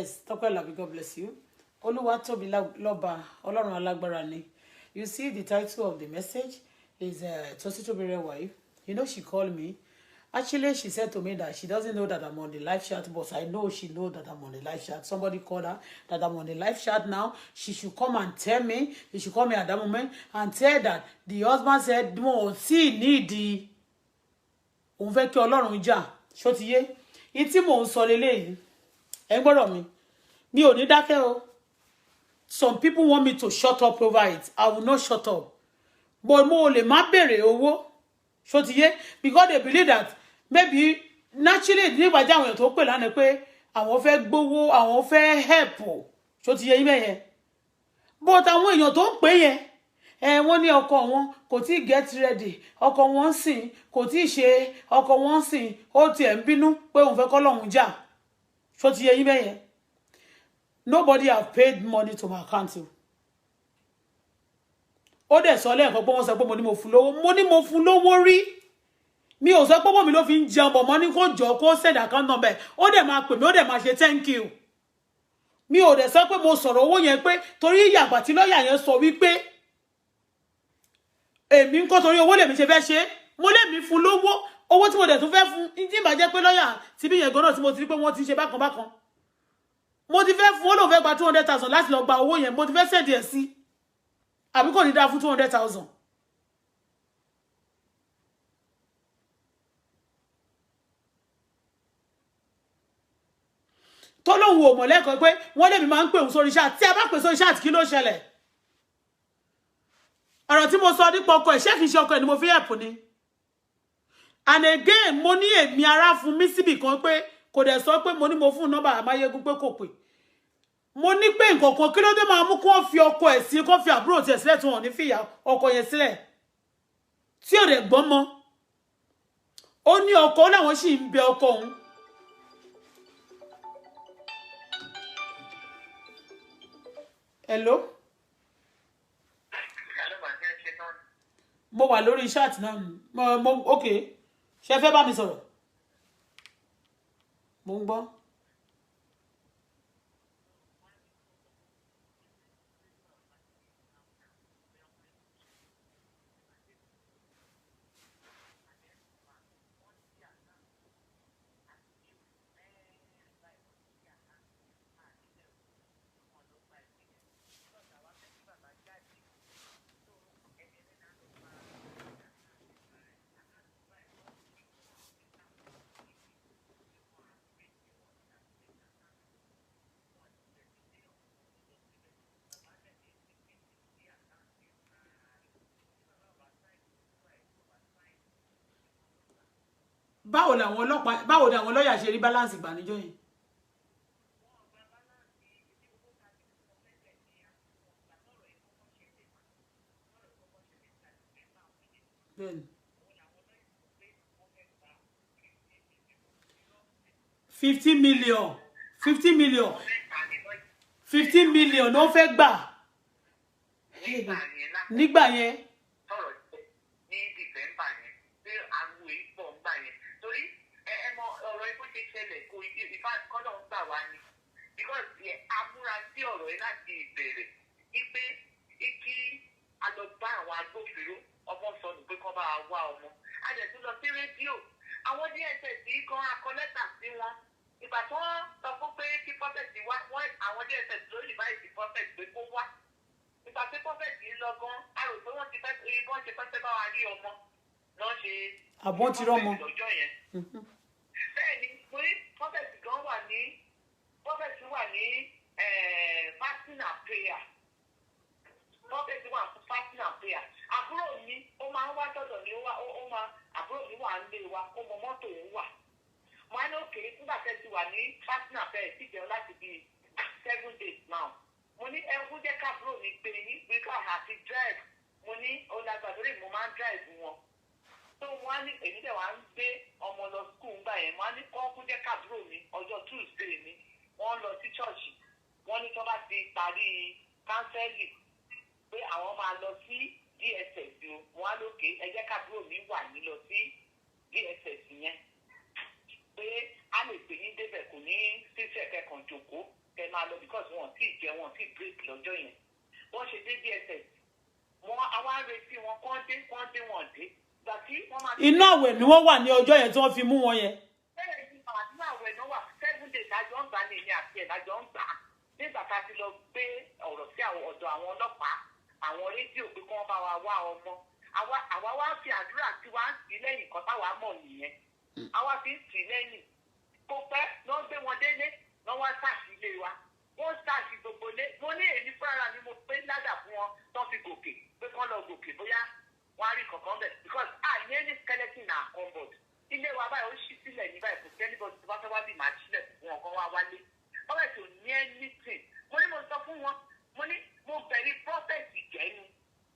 Yes, Tope Labi, God bless you. Oluwatobi Loba, Ọlọ́run alágbára ni. You see, the title of the message is Sotitobire wife. You know, she called me. Actually, she said to me that she doesn't know that I'm on the live chat, but I know she knows that I'm on the live chat. Somebody called her that I'm on the live chat now. She should come and tell me. She should call me at that moment and tell that the husband said, "No, see, need the òun fẹ́ kí Ọlọ́run jà." Ṣó ti yé? Ìtí mò ń sọ leléyìí. Ẹ gbọ́dọ̀ mi ò ní dákẹ́ o. Some people want me to shut up over it. I will not shut up. But mo lè má bèrè owó. Ṣó ti yé? Because they believe that maybe naturally nígbà tí àwọn èèyàn tó pè lánàá pé àwọn fẹ́ gbowó, àwọn fẹ́ help. Ṣó ti yé yín bẹ́yẹn? But àwọn èèyàn tó ń pè yẹn wọ́n ní ọkọ wọn kò tí get ready, ọkọ wọn sìn kò tí ṣe, ọkọ wọn sìn ó tiẹ̀ ń bínú pé òun fẹ́ k'Ọlọ́run jà. Ṣó ti yé yín bẹ́yẹn? Nobody have paid money to my account. Ó dẹ̀ sọ lẹ́ẹ̀kan pé wọ́n sọ pé mo ní mo fún lówó rí. Mi ò sọ pé mo mi ló fi ń jẹun bọ̀ mọ́ ní kó jọ kó send account number. Ó dẹ̀ máa pè mí, ó dẹ̀ máa ṣe thank you. Mi ò dẹ̀ sọ pé mo sọ̀rọ̀ owó yẹn pé torí ìyàgbà tí lọ́ọ̀yà yẹn sọ wípé èmi ń kọ́ torí owó lèmi ṣe fẹ́ ṣe. Mo lèmi fún lówó, owó tí mo dẹ̀ tún fẹ́ fún tí ìbá jẹ́ pé lọ́ọ̀yà tí bí yẹn gan-an tí mo ti rí pé wọ́n ti ṣe bákan bákan. Mo ti fẹ́ fún ó lóun fẹ́ gba 200,000 láti lọ gba owó yẹn, mo ti fẹ́ send ẹ̀ sí. Àbí kò ní dá fún 200,000. Tó lóun ò mọ̀ lẹ́kọ̀ọ́ pé wọ́n lèmi máa ń pè òun sórí chat. Tí a bá pè sórí chat kí ló ṣẹlẹ̀? Ọ̀rọ̀ tí mo sọ nípa ọkọ ẹ̀ ṣé kìí ṣe ọkọ ẹ̀ ni mo fi help ni. And again, mo ní èmi ara fún mi síbì kan pé kò dẹ̀ sọ pé mo ní mo fún nọ́mbà Amáyégún pé kò pè. Mo ní pé nǹkan kan kí ló dé máa mú kó fi ọkọ ẹ̀ sí, kó fi àbúrò tiẹ̀ sílẹ̀ tí wọ́n ní fi ìyá ọkọ yẹn sílẹ̀. Tí ò dẹ̀ gbọ́n mọ́. Ó ní ọkọ láwọn sì ń bẹ ọkọ òun. Hello? Mo wà lórí chat náà. Okay. Ṣé fẹ́ bá mi sọ̀rọ̀? Mo ń gbọ́. Báwo ni àwọn lọ́yà ṣe rí balance gbà níjọ́ yẹn? Bẹ́ẹ̀ni. 50 million. 50 million. 50 million ló fẹ́ gbà. Nígbà yẹn. Because amúra sí ọ̀rọ̀ yẹn láti ìbẹ̀rẹ̀ wípé kí a lọ bá àwọn agbófinró ọmọ sọnù pé kán bá wá ọmọ. A dẹ̀ tún lọ sí rédíò. Àwọn DSS gan akọ lẹ́tà sí wọn. Ìgbà tí wọ́n sọ fún pé kí pọ́fẹ̀tì wá, àwọn DSS ló lè báyìí sí pọ́fẹ̀tì pé kó wá. Ìgbà tí pọ́fẹ̀tì lọ gan, a rò pé wọ́n ti fẹ́ bá wa rí ọmọ. Lọ́ ṣe àbọ̀ ti rọ́mọ lọ́jọ́ yẹn. Bẹ́ẹ̀ ni mo ní pọ́fẹ̀tì gan wà ní fasting and prayer. Prophet wà fún fasting and prayer. Àbúrò mi ó máa ń wá tọ̀dọ̀ ní àbúrò mi wà ń lé wa, ó mọ mọ́tò òun wà. Mo á ní òkè nígbà tẹ́ ti wà ní fasting and prayer ti jẹun láti bí 7 days now. Mo ní ẹkún jẹ́ káàbúrò mi pé ní wíkà àti drive. Mo ní ọ̀làgbàdúrà mo máa ń drive wọn. So wọ́n á ní èmi dẹ̀ wá ń gbé ọmọ lọ school ńgbà yẹn. Mo á ní kọ́kún jẹ́ káàbúrò mi ọjọ́ Tuesday ni. Wọ́n lọ sí church. Wọ́n ní tó bá ti parí kánsẹ́lì pé àwọn máa lọ sí DSS o. Wọ́n á lókè ẹ jẹ́ káàbúrò mi wà ní lọ sí DSS yẹn. Pé a lè pè ní débẹ̀ kò ní sísẹ̀ kẹkàn jòkó máa lọ because wọn ti jẹ wọn ti break lọ́jọ́ yẹn wọ́n ṣe dé DSS wọn àwa retí wọn kán dé wọn dé gbà tí wọ́n máa. inú àwẹ̀ ni wọ́n wà ní ọjọ́ yẹn tí wọ́n fi mú wọn yẹn. bẹ́ẹ̀ ni àdúrà àwẹ̀ náà wà 7 days lájọ ń gbà ní ìní àti ẹ̀ lájọ ń gbà nígbà tá a ti lọ gbé ọ̀rọ̀ sí ọ̀dọ̀ àwọn ọlọ́pàá àwọn rédíò pé kí wọ́n bá wa wá ọmọ àwa wá fi àdúrà tí wàá sí lẹ́yìn kan táwa mọ̀ nìyẹn àwa fi ń sí lẹ́yìn kó pẹ́ lọ́ gbé wọn délé lọ́ wá sáàsì ilé wa wọ́n sáàsì gbogbo lé mo ní èmi fúnra mi mo pé ládà fún wọn tó fi gòkè pé kán lọ gòkè bóyá wọ́n á rí kankan bẹ̀ because ní any skeleton na cupboard ilé wa báyìí ó ṣí sílẹ̀ ní báyìí kò sí anybody tó bá fẹ́ wá bí màá sílẹ̀ fún wọn kán wá wálé wọ́n bẹ̀ tó ní anything mo ní mo sọ fún wọn mo ní mo bẹ̀rẹ̀ prophet jẹ́ ni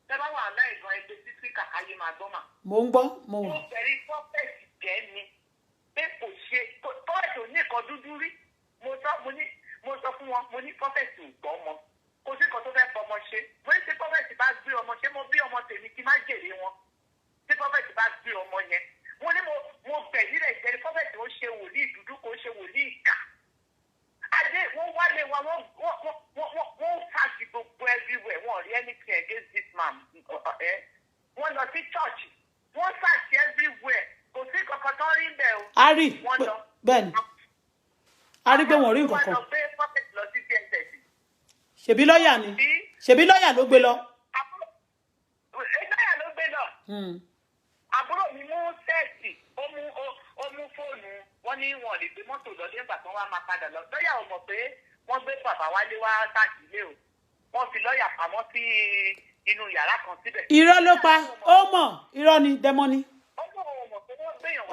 tẹ́ bá wà láìgan ẹgbẹ́ títí kàkáyé máa gbọ́ mà. mo ń gbọ́ mo wà. mo bẹ̀rẹ̀ prophet jẹ́ ni pé kò ṣe prophet ò ní nǹkan dúdú rí mo sọ fún wọn mo ní prophet ò gbọ́ ọmọ kò sí nǹkan tó fẹ́ fọmọ ṣe mo ní tí prophet bá gbé ọmọ ṣé mo bí ọmọ tèmi kí má jèrè wọn tí prophet bá gbé ọmọ yẹn mo ní mo bẹ̀rẹ̀ rẹ̀ jẹ́ ni prophet ó ṣe wòlíì dúdú kò ṣe wòlíì ìkà adé wọ́n wálé wa wọ́n fàṣì gbogbo everywhere wọ́n rí anything against this man wọ́n lọ sí church wọ́n fàṣì everywhere kò sí kankan tó rí bẹ́ẹ̀ o. a rí bẹ́ẹ̀ni a rí pé wọ́n rí nǹkan kan. wọ́n lọ gbé prophet lọ sí DSS. ṣebí lọ́ọ̀yà ni ṣebí lọ́ọ̀yà ló gbé lọ. lọ́ọ̀yà ló gbé lọ. àbúrò mi mú sẹ́ẹ̀tì ó mú fóònù wọ́n ní wọn lè gbé mọ́tò lọ nígbà tí wọ́n wá máa padà lọ lọ́ọ̀yà ò mọ̀ pé wọ́n gbé bàbá wálé wá sàkílẹ̀ o wọ́n fi lọ́ọ̀yà pamọ́ sí inú yàrá kan síbẹ̀. irọ́ ló pa ó mọ̀ irọ́ ni dẹ́mọ́ ni.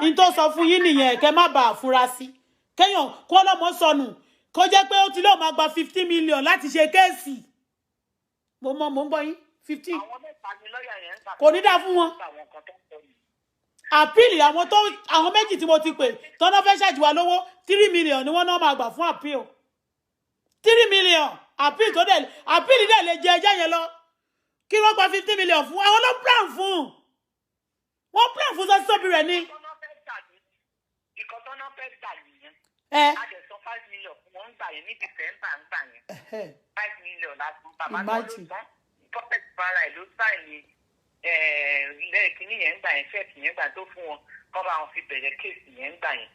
ní tó sọ fún yín nìyẹn kẹ́ má bàa fura sí kéèyàn kó lọ́mọ sọnù kó jẹ́ pé ó ti lóò máa gba 50 million láti ṣe kéèsì mo ń gbọ́ yín 15. àwọn mẹ́ta ni lọ́ọ̀yà yẹn ń gbà. kò ní dá fún wọn. àpíìlì àwọn méjì tí mo ti pè tọ́nà fẹ́ ṣàjùwà lówó 3 million ni wọ́n náà máa gbà fún àpíìl 3 million àpíìlì dẹ̀ lè jẹ ẹjẹ́ yẹn lọ kí wọ́n gba 50 million fún àwọn ló plan fún Sotitobire ni. ìkọ̀tọ́nà fẹ́ gbà nìyẹn. a lè san 5 million fún wọn gbà yẹn ní December ń gbà yẹn 5 million láti bàbá tó ló tán prophet bara ẹ̀ ló sáìnì lẹ́ẹ̀kínní yẹn ń gbà yẹn fẹ́ẹ̀kì yẹn gbà tó fún wọn kọ́ bá wọn fi bẹ̀rẹ̀ kéèsì yẹn ń gbà yẹn.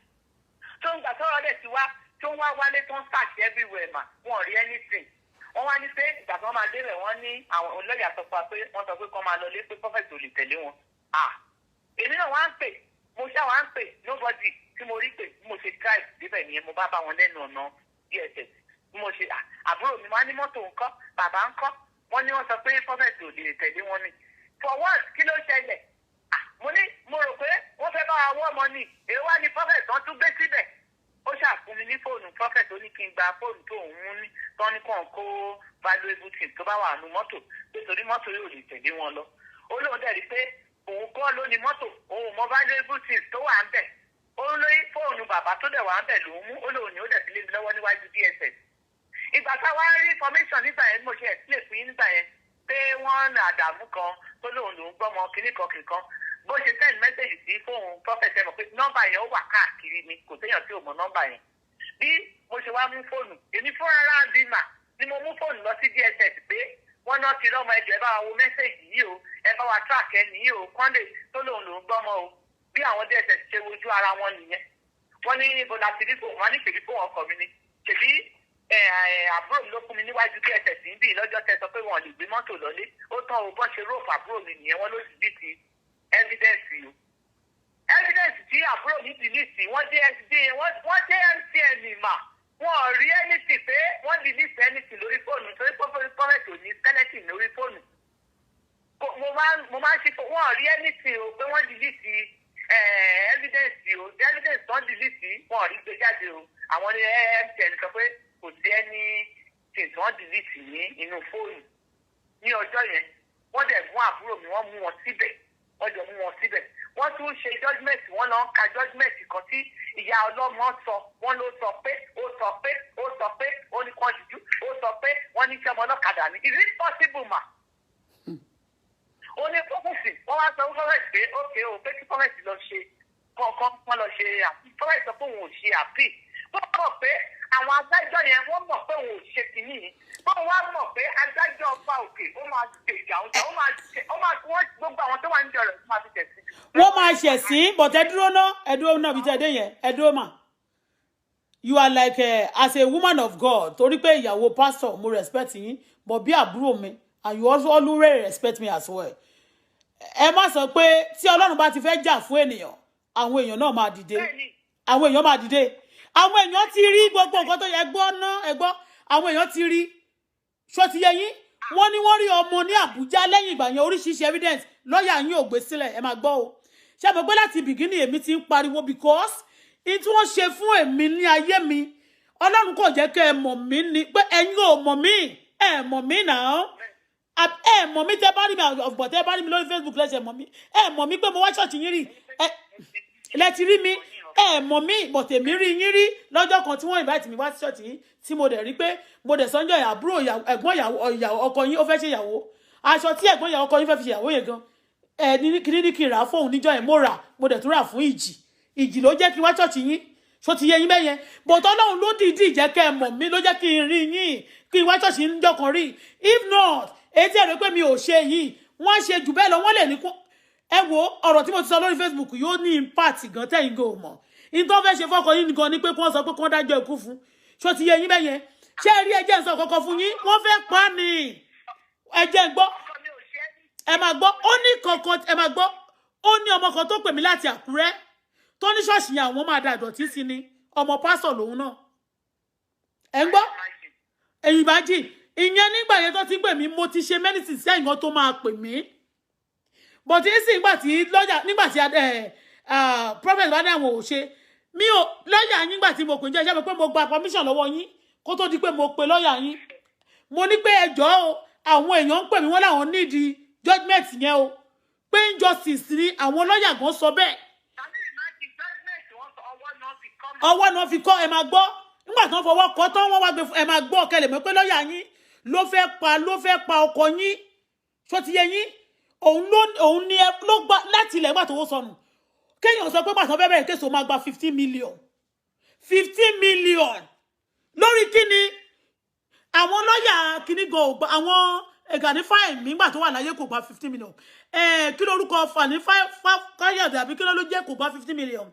tó ń gbà tọ́rọ̀ dẹ̀ ti wá tó ń wá wálé tó ń search everywhere mà wọ́n rí anything. wọ́n wá ní pé ìgbà tí wọ́n máa débẹ̀ wọ́n ní àwọn olóyà sọ pé wọ́n sọ pé kọ́ máa lọ lé pé prophet ò lè tẹ̀lé wọn. èmi náà wá ń pè mo ṣá wá ń pè nobody tí mo rí pé mo ṣe drive débẹ̀ nìyẹn mo bá wọn lẹ́nu ọ̀nà DSS mo ṣe àbúrò mi wá ní mọ́tò ńkọ́ bàbá ńkọ́ wọ́n ní wọ́n sọ pé prophet ò lè tẹ̀lé wọn ni for what kí ló ṣẹlẹ̀ mo rò pé wọ́n fẹ́ bá wa wọ́ ọmọ ni èyí wá ní prophet tán tún gbé síbẹ̀ ó ṣàfún mi ní fóònù prophet ó ní kí n gba fóònù tó òun ní tán ní kàn kó valuable thing tó bá wà nù mọ́tò nítorí mọ́tò yóò lè tẹ̀lé wọn lọ ó lóun dẹ̀ rí pé òun kọ́ ló ní mọ́tò òun mọ valuable things tó wà ń bẹ̀ ó lóyún fóònù bàbá tó dẹ̀ wà ń bẹ̀ lòún mú ó lóun ní ó dẹ̀ fi lé mi lọ́wọ́ níwájú DSS ìgbà táwa rí information nígbà yẹn mo ṣe explain fún yín nígbà yẹn pé wọ́n ní àdàmú kan tó lóun lòún gbọ́mọ kìnnìkan bó ṣe send message sí fóun prophet ẹ mọ̀ pé nọ́mbà yẹn ó wà káàkiri ni kò séèyàn tí ò mọ nọ́mbà yẹn bí mo ṣe wá mú fóònù èmi fúnra rà bímà ni mo mú fóònù lọ sí DSS pé wọ́n náà ti rọ́mọ ẹjọ́ ẹ bá wa wo message yìí o ẹ bá wa track ẹ nìyí o kọ́ndé tó lóun lòún gbọ́mọ o bí àwọn DSS ṣe wojú ara wọn nìyẹn wọ́n ní níbo la ti rí fóònù wọn ní ṣèbí fóònù ọkọ mi ni ṣèbí àbúrò mi ló fún mi níwájú DSS níbí lọ́jọ́ tẹ́ sọ pé wọ́n lè gbé mọ́tò lọlé ó tán o bọ́n ṣe róòfù àbúrò mi nìyẹn wọ́n ló sì dì ti evidence o evidence tí àbúrò mi delete wọ́n dé MTN mà wọ́n rí anything pé wọ́n delete anything lórí fóònù torí prophet ò ní skeleton lórí fóònù mo máa ń ṣe wọ́n rí anything o pé wọ́n delete evidence o evidence tán delete wọ́n rí gbé jáde o àwọn ní MTN sọ pé kò sí ẹni tí wọ́n delete ní inú fóònù ní ọjọ́ yẹn wọ́n dẹ̀ mú àbúrò mi wọ́n mú wọn síbẹ̀ wọ́n jọ mú wọn síbẹ̀ wọ́n tún ṣe judgement wọ́n lọ ń ka judgement kan tí ìyá ọlọ́mọ sọ wọ́n ló sọ pé ó ní kàn jùjú ó sọ pé wọ́n ní kí ọmọ ọlọ́kadà ní is it possible ma? ó ní pọ́pọ́sì wọ́n wá sọ fún fọ́fẹ́sì pé ókè o pé kí fọ́fẹ́sì lọ ṣe kọ́ńkọ́ wọ́n lọ ṣe àpì fọ́fẹ́sì sọ pé òun ò ṣe àpì tó mọ̀ pé àwọn adájọ́ yẹn wọ́n mọ̀ pé òun ò ṣe kìíní yìí tó wá mọ̀ pé adájọ́ ọba òkè ó máa gbèjà ọjà ó máa wọ́n gbogbo àwọn tó wà ń jọrọ̀ tó máa fi tẹ̀sí. wọ́n máa ṣẹ̀sín but ẹ dúró náà bí tẹ́ dé yẹn ẹ dúró mà. You are like as a woman of God torí pé ìyàwó pastor mo respect yín but bí àbúrò mi and you also always respect me as well. Ẹ má sọ pé tí Ọlọ́run bá ti fẹ́ jà fún ènìyàn àwọn èèyàn náà máa dìde àwọn èèyàn máa dìde àwọn èèyàn ti rí gbogbo nǹkan tó yẹ gbọ́ ná ẹ gbọ́ àwọn èèyàn ti rí ṣó ti yẹ yín wọ́n ní wọ́n rí ọmọ ní Àbújá lẹ́yìn ìgbà yẹn oríṣiríṣi evidence lọ́ọ̀yà yín ò gbé sílẹ̀ ẹ máa gbọ́ o ṣé mo gbé láti bìgínì èmi ti ń pariwo because in tí wọ́n ṣe fún èmi ní ayé mi Ọlọ́run kò jẹ́ kẹ́ ẹ mọ̀ mí ni pé ẹ̀yin ò mọ̀ mí ẹ mọ̀ mí náà ẹ mọ̀ mí tẹ́ bá rí mi ọ̀gbọ̀n tẹ́ bá rí mi lórí Facebook lẹ́sẹ̀ mọ̀ mí ẹ mọ̀ mí pé mo wá ṣọ́ọ̀ṣì yín rí lẹ ti rí mi ẹ mọ̀ mí but èmi rí yín rí lọ́jọ́ kan tí wọ́n invite mi wá sí ṣọ́ọ̀ṣì yín tí mo dẹ̀ rí pé mo dẹ̀ sọ́njọ́ àbúrò ẹ̀gbọ́n ìyàwó ọkọ yín ó fẹ́ ṣe ìyàwó aṣọ tí ẹ̀gbọ́n ìyàwó ọkọ yín fẹ́ fi ṣe ìyàwó yẹn gan ní kí n rà fóun níjọ́ yẹn mo rà mo dẹ̀ tún rà fún ìjì ló jẹ́ kí wá ṣọ́ọ̀ṣì yín ṣó ti yé yín bẹ́yẹn but Ọlọ́run ló dìídì jẹ́ kẹ́ ẹ mọ̀ mí ló jẹ́ kí n rí yín kí n wá ṣọ́ọ̀ṣì yín níjọ́ kan rí if not èyí tí ẹ̀rọ pé mi ò ṣe yìí wọ́n ṣe jù bẹ́ẹ̀ lọ wọ́n lè ní kó ẹ wo ọ̀rọ̀ tí mo ti sọ lórí Facebook yóò ní impact gan tẹ́yìn gan ò mọ̀ in tó fẹ́ ṣe fọ́kọ yín gan ni pé kí wọ́n sọ pé kí wọ́n dájọ́ ikú fún ṣó ti yé yín bẹ́yẹn ṣé ẹ rí ẹjẹ́ ń sọ kọ́kọ́ fún yín wọ́n fẹ́ pa ni ẹjẹ́ ń gbọ́ ẹ máa gbọ́ ó ní kankan ẹ máa gbọ́ ó ní ọmọ kan tó pè mí láti Àkúrẹ́ tó ní ṣọ́ọ̀ṣì yẹn àwọn máa da ìdọ̀tí sí ni ọmọ pásọ̀ lòun náà ẹ ń gbọ́ èyí bá jì ìyẹn nígbà yẹn tó ti pè mí mo ti ṣe mẹ́nìtì sí ẹ̀yìn tó máa pè mí but sì nígbà tí lọ́yà nígbà tí prophet bá ní àwọn ò ṣe mi ò lọ́yà yín nígbà tí mo pè ń jẹ́ iṣẹ́ mi pé mo gba permission lọ́wọ́ yín kó tó di pé mo pe lọ́yà yín mo ní pé ẹjọ́ o àwọn èèyàn ń pè mí wọ́n láwọn nídìí judgement yẹn o pé injustice ni àwọn lọ́yà gan sọ bẹ́ẹ̀ ọwọ́ náà fi kọ́ ẹ máa gbọ́ nígbà tí wọ́n fọwọ́ kọ́ tán wọ́n wá gbé ẹ máa gbọ́ kẹlẹ̀ mọ́ pé lọ́yà yín ló fẹ́ pa ọkọ yín ṣó ti yé yín òun ni ẹ ló gbà láti ilẹ̀ ìgbà tó wó sọnù kéèyàn sọ pé pàṣẹ bẹ́ẹ̀ bẹ́ẹ̀ kéèso máa gba 15 million lórí kíni àwọn lọ́yà kíní gan ò gba àwọn Gani Fáyẹ̀mí nígbà tó wà láyé kò gba 15 million kí lórúkọ Fani Káyọ̀dé àbí kí ló jẹ́ kò gba 15 million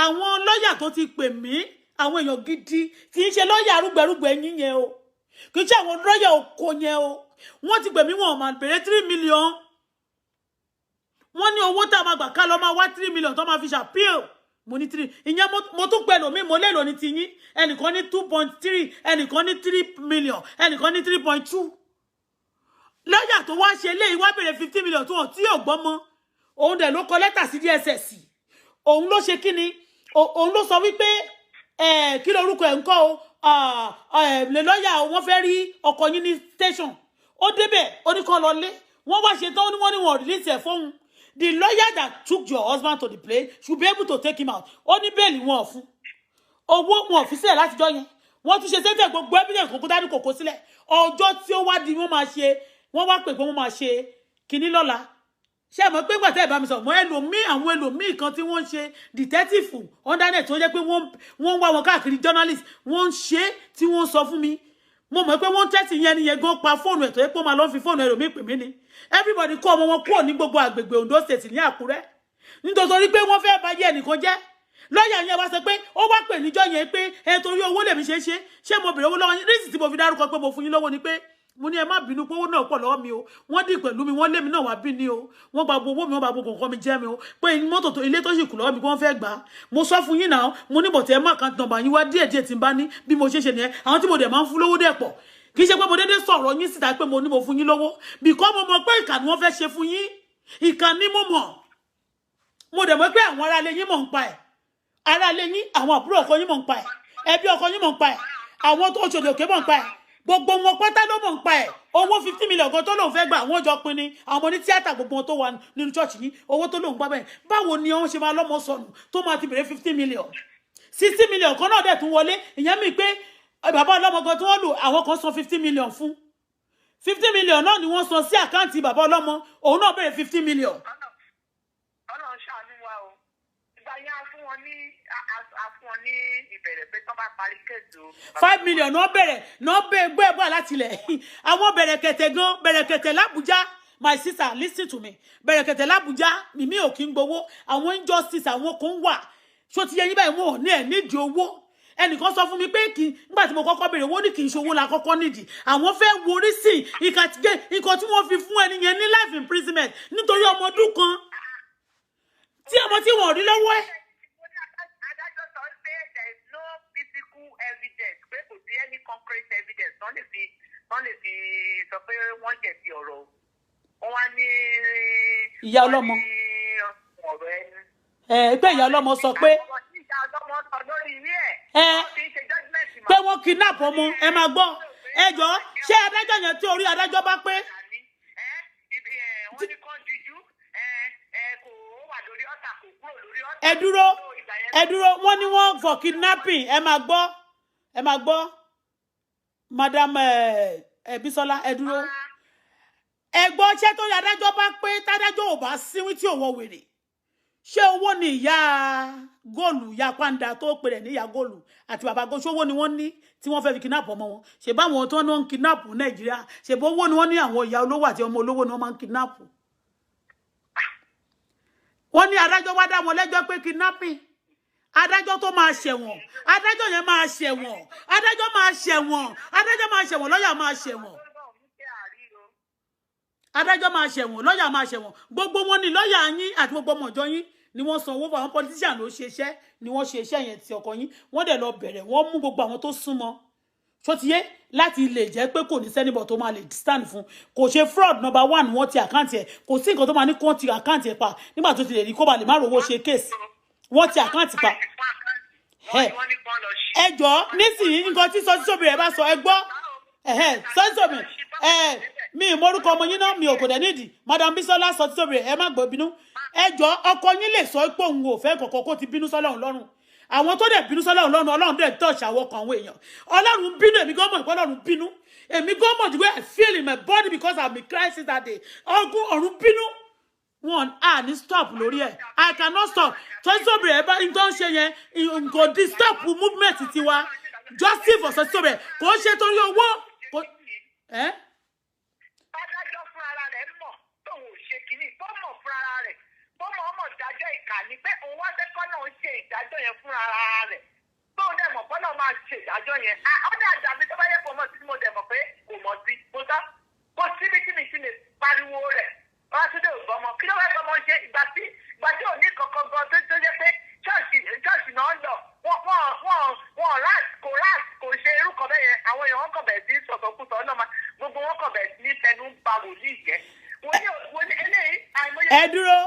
àwọn lọ́yà tó ti pè mí àwọn èèyàn gidi kì í ṣe lọ́yà arúgbẹ̀rúgbẹ̀ yín yẹn o kì í ṣe àwọn lọ́yà oko yẹn o wọ́n ti pè mí wọn máa bèrè 3 million wọ́n ní owó tá a máa gbà ká lọ máa wá 3 million tó máa fi ṣàpíl mo ní 3 ìyẹn mo tún pẹ̀lú mi mo lérò ní tiyín ẹnìkan ní 2.3 ẹnìkan ní 3 million ẹnìkan ní 3.2 lọ́yà tó wá ṣe léyìí wá bèrè 15 million tó hàn tí yóò gbọ́ mọ́ òun dẹ̀ ló kọ lẹ́tà sí DSS òun ló ṣe kíni òun ló sọ wípé kí lorúkọ ẹ̀ ń kọ́ o lè lọ́yà wọ́n fẹ́ rí ọkọ yín ní station ó débẹ̀ ó ní kọ́ lọ lé wọ́n wá ṣe tán wọ́n ní wọ́n release ẹ̀ fóun the lawyer that took your husband to the place should be able to take him out ó ní bẹ́ẹ̀lì wọn ò fún owó wọn ò fi sílẹ̀ látijọ́ yẹn wọ́n tún ṣe sẹ́ńtẹ̀ gbogbo evidence kòkó dání kòkó sílẹ̀ ọjọ́ tí ó wá di wọ́n máa ṣe wọ́n wá pè pé wọ́n máa ṣe kinní lọ́la ṣé àmọ́ pé gbàtẹ́ ìbámu sọ mọ́ ẹlòmíì àwọn ẹlòmíì kan tí wọ́n ń ṣe detective undernet tó jẹ́ pé wọ́n ń wá wọn káàkiri journalist wọ́n ń ṣe tí wọ́n sọ fún mi mo mọ̀ pé wọ́n tẹ́sí yẹn ni yẹn gan pa fóònù ẹ̀ tó yẹ pé ó máa lọ fi fóònù ẹlòmíì pè mí ni everybody kó ọmọ wọn kúrò ní gbogbo àgbègbè Ondo state ní Àkúrẹ́ nítorí pé wọ́n fẹ́ bá yẹ ẹnìkan jẹ́ lọ́yà yẹn wá sọ pé ó wá pè níjọ́ yẹn pé torí owó lèmi ṣe mo bèrè owó lọ́wọ́ yín rísì tí mo fi dárúkọ pé mo fún yín lọ́wọ́ ni pé mo ní ẹ má bínú pé owó náà pọ̀ lọ́wọ́ mi o wọ́n dì pẹ̀lú mi wọ́n lé mi náà wá bí ni o wọ́n gba gbogbo mi wọ́n gba gbogbo nǹkan mi jẹ́ mi o pé mọ́tò tó ilé tó sì kù lọ́wọ́ mi kí wọ́n fẹ́ gbà á mo sọ fún yín náà mo ní bọ̀tẹ́ ẹ má kan tàn bá yín wá díẹ̀ díẹ̀ tí n bá ní bí mo ṣe ṣe nìyẹn àwọn tí mo dẹ̀ máa ń fún lówó dẹ̀ pọ̀ kì í ṣe pé mo dédé sọ̀rọ̀ yín síta pé mo ní mo fún yín lówó bìkọ́ mo mọ̀ pé ìkà ni wọ́n fẹ́ ṣe fún yín ìkà ni mo mọ̀ mo dẹ̀ mọ̀ pé àwọn ará ilé yín mọ̀ ń pa ẹ̀ ará ilé yín àwọn àbúrò ọkọ yín mọ̀ ń pa ẹ̀ ẹbí ọkọ yín mọ̀ ń pa ẹ̀ àwọn tó ṣòdì òkè mọ̀ ń pa ẹ̀ gbogbo wọn pátá ló mọ̀ ń pa ẹ̀ owó 50 million kan tó lóun fẹ́ gbà àwọn jọ pin ni àwọn ní tíátà gbogbo wọn tó wà nínú church yìí owó tó lóun gbà bẹ́ẹ̀ báwo ni wọ́n ṣe máa lọ́mọ sọnù tó máa ti bèrè 50 million 60 million kan náà dẹ̀ tún wọlé ìyẹn mi pé bàbá ọlọ́mọ gan tí wọ́n lò àwọn kan san 50 million fún 50 million náà ni wọ́n san sí àkáǹtì bàbá ọlọ́mọ òun náà bèrè 50 million. Ọlọ́run ṣàánú wa o ìgbà yẹn a fún wọn ní ìbẹ̀rẹ̀ pé tán bá 5 million no bẹ̀rẹ̀ bọ́ láti ilẹ̀ àwọn bẹ̀rẹ̀kẹ̀tẹ̀ l'Abuja. My sister, listen to me. Bẹ̀rẹ̀kẹ̀tẹ̀ l'Abuja, mi ò kí ń gbowó, àwọn injustice àwọn kan wà. Ṣó ti yé yín báyìí wọ́n ní ẹ̀ nídìí owó. Ẹnìkan sọ fún mi pé nígbà tí mo kọ́kọ́ béèrè owó ní kì í ṣe owó la kọ́kọ́ nídìí. Àwọn fẹ́ wo orísìn nǹkan tí wọ́n fi fún ẹni yẹn ní life imprisonment nítorí ọmọ ọdún kan. Tí ọmọ tí wọ́n rí lọ́wọ́ ẹ̀. Adájọ́ sọ pé there is no physical evidence, pé kò sí any concrete evidence wọ́n lè fi sọ pé wọ́n jẹ̀bi ọ̀rọ̀. Wọ́n wá ní ìyá ọlọ́mọ. Ọ̀rọ̀ ẹni. Pé ìyá ọlọ́mọ sọ pé pé wọ́n kidnap ọmọ ẹ máa gbọ́ ẹ jọ ṣé adájọ́ yẹn tí orí adájọ́ bá pé. ẹ dúró wọ́n ní wọ́n for kidnapping ẹ máa gbọ́ madam Bisola ẹ dúró ẹ gbọ́ ṣé tó yẹ adájọ́ bá pé tádájọ́ ò bá síwí tí ò wọ wèrè. Ṣé owó ni ìyá góòlù ìyá pàǹdà tó pè rẹ̀ ní ìyá góòlù àti bàbá góòlù ṣówó ni wọ́n ní tí wọ́n fẹ́ fi kidnap ọmọ wọn ṣe bá wọn tó ń kidnap Nàìjíríà ṣe bó owó ni wọ́n ní àwọn ìyá olówó àti ọmọ olówó ni wọ́n máa ń kidnap. Wọ́n ní adájọ́ wá dá wọn lẹ́jọ́ pé kidnapping adájọ́ tó máa ṣẹ̀wọ̀n adájọ́ yẹn máa ṣẹ̀wọ̀n adájọ́ máa ṣẹ̀wọ̀n lọ́yà máa ṣẹ̀wọ̀n adájọ́ máa ṣẹ̀wọ̀n lọ́yà máa ṣẹ̀wọ̀n gbogbo wọn ni lọ́yà yín àti gbogbo ọmọ ìjọ yín ni wọ́n san owó fún àwọn politician ló ṣe iṣẹ́ ni wọ́n ṣe iṣẹ́ yẹn ti ọkọ yín wọ́n dẹ̀ lọ bẹ̀rẹ̀ wọ́n mú gbogbo àwọn tó súnmọ́ ṣótiyé láti lè jẹ́ pé kò ní sẹ́nibọ̀ tó máa lè stand fún kò ṣe fraud number 1 wọ́n ti àkáǹtì ẹ̀ kò sí nǹkan tó máa ní kó ti àkáǹtì ẹ̀ pa nígbà tó ti lè rí kó ba lè má rówó ṣe kéèsì wọ́n ti àkáǹtì pa ẹ jọ nísìnyí nǹkan tí Sotitobire bá sọ ẹ gbọ́ Sotitobire mi morúkọ ọmọ yín náà mi ò kò dẹ̀ nídìí madam Bisola Sotitobire ẹ má gbọ́ bínú ẹ jọ ọkọ yín lè sọ pé òun ò fẹ́ kọ̀kọ́ kó ti bínú sọ́lọ́run lọ́rùn àwọn tó dẹ̀ bínú sọ́lọ́run lọ́rùn Ọlọ́run dẹ̀ touch àwọn kan àwọn èèyàn Ọlọ́run bínú èmi gan mọ̀ pé Ọlọ́run bínú èmi gan mọ̀ the way I feel in my body because I've been crying since that day ọ̀run bínú wọn ní stop lórí ẹ̀ I cannot stop Sotitobire ẹ bá ń tó ń ṣe yẹn kò di stop movement tiwa justice for Sotitobire kò ṣe torí owó adájọ́ fún ara rẹ̀ mọ̀ tóun ò ṣe kínní tó mọ̀ fún ara rẹ̀ tó mọ̀ ọmọ ìdájọ́ ìkà ni pé òun wá fẹ́kọ́ náà ń ṣe ìdájọ́ yẹn fún ara rẹ̀ tóun dẹ̀ mọ̀ bọ́lá máa ṣe ìdájọ́ yẹn ó dẹ̀ àdàbí tó bá yẹ kó mọ̀ sí mo dẹ̀ mọ̀ pé kò mọ̀ sí mo sá kó síbi tí mi sì lè pariwo rẹ̀ wọ́n á tún dé ògbọ́n mọ́ kí ló fẹ́ kọ́ mọ́ ṣe ìgbà tí ò ní kankan gan tó jẹ́ pé ṣọ́ọ̀ṣì náà lọ wọ́n kò ṣe irú kan bẹ́ẹ̀ yẹn àwọn èèyàn wọn kọ̀ bẹ̀rẹ̀ sí sọ̀tọ̀kùsọ̀ ọlọ́mà gbogbo wọn kọ̀ bẹ̀rẹ̀ sí ní tẹnu ba wòlíì jẹ́ wọ́n ní eléyìí àìmọye. ẹ dúró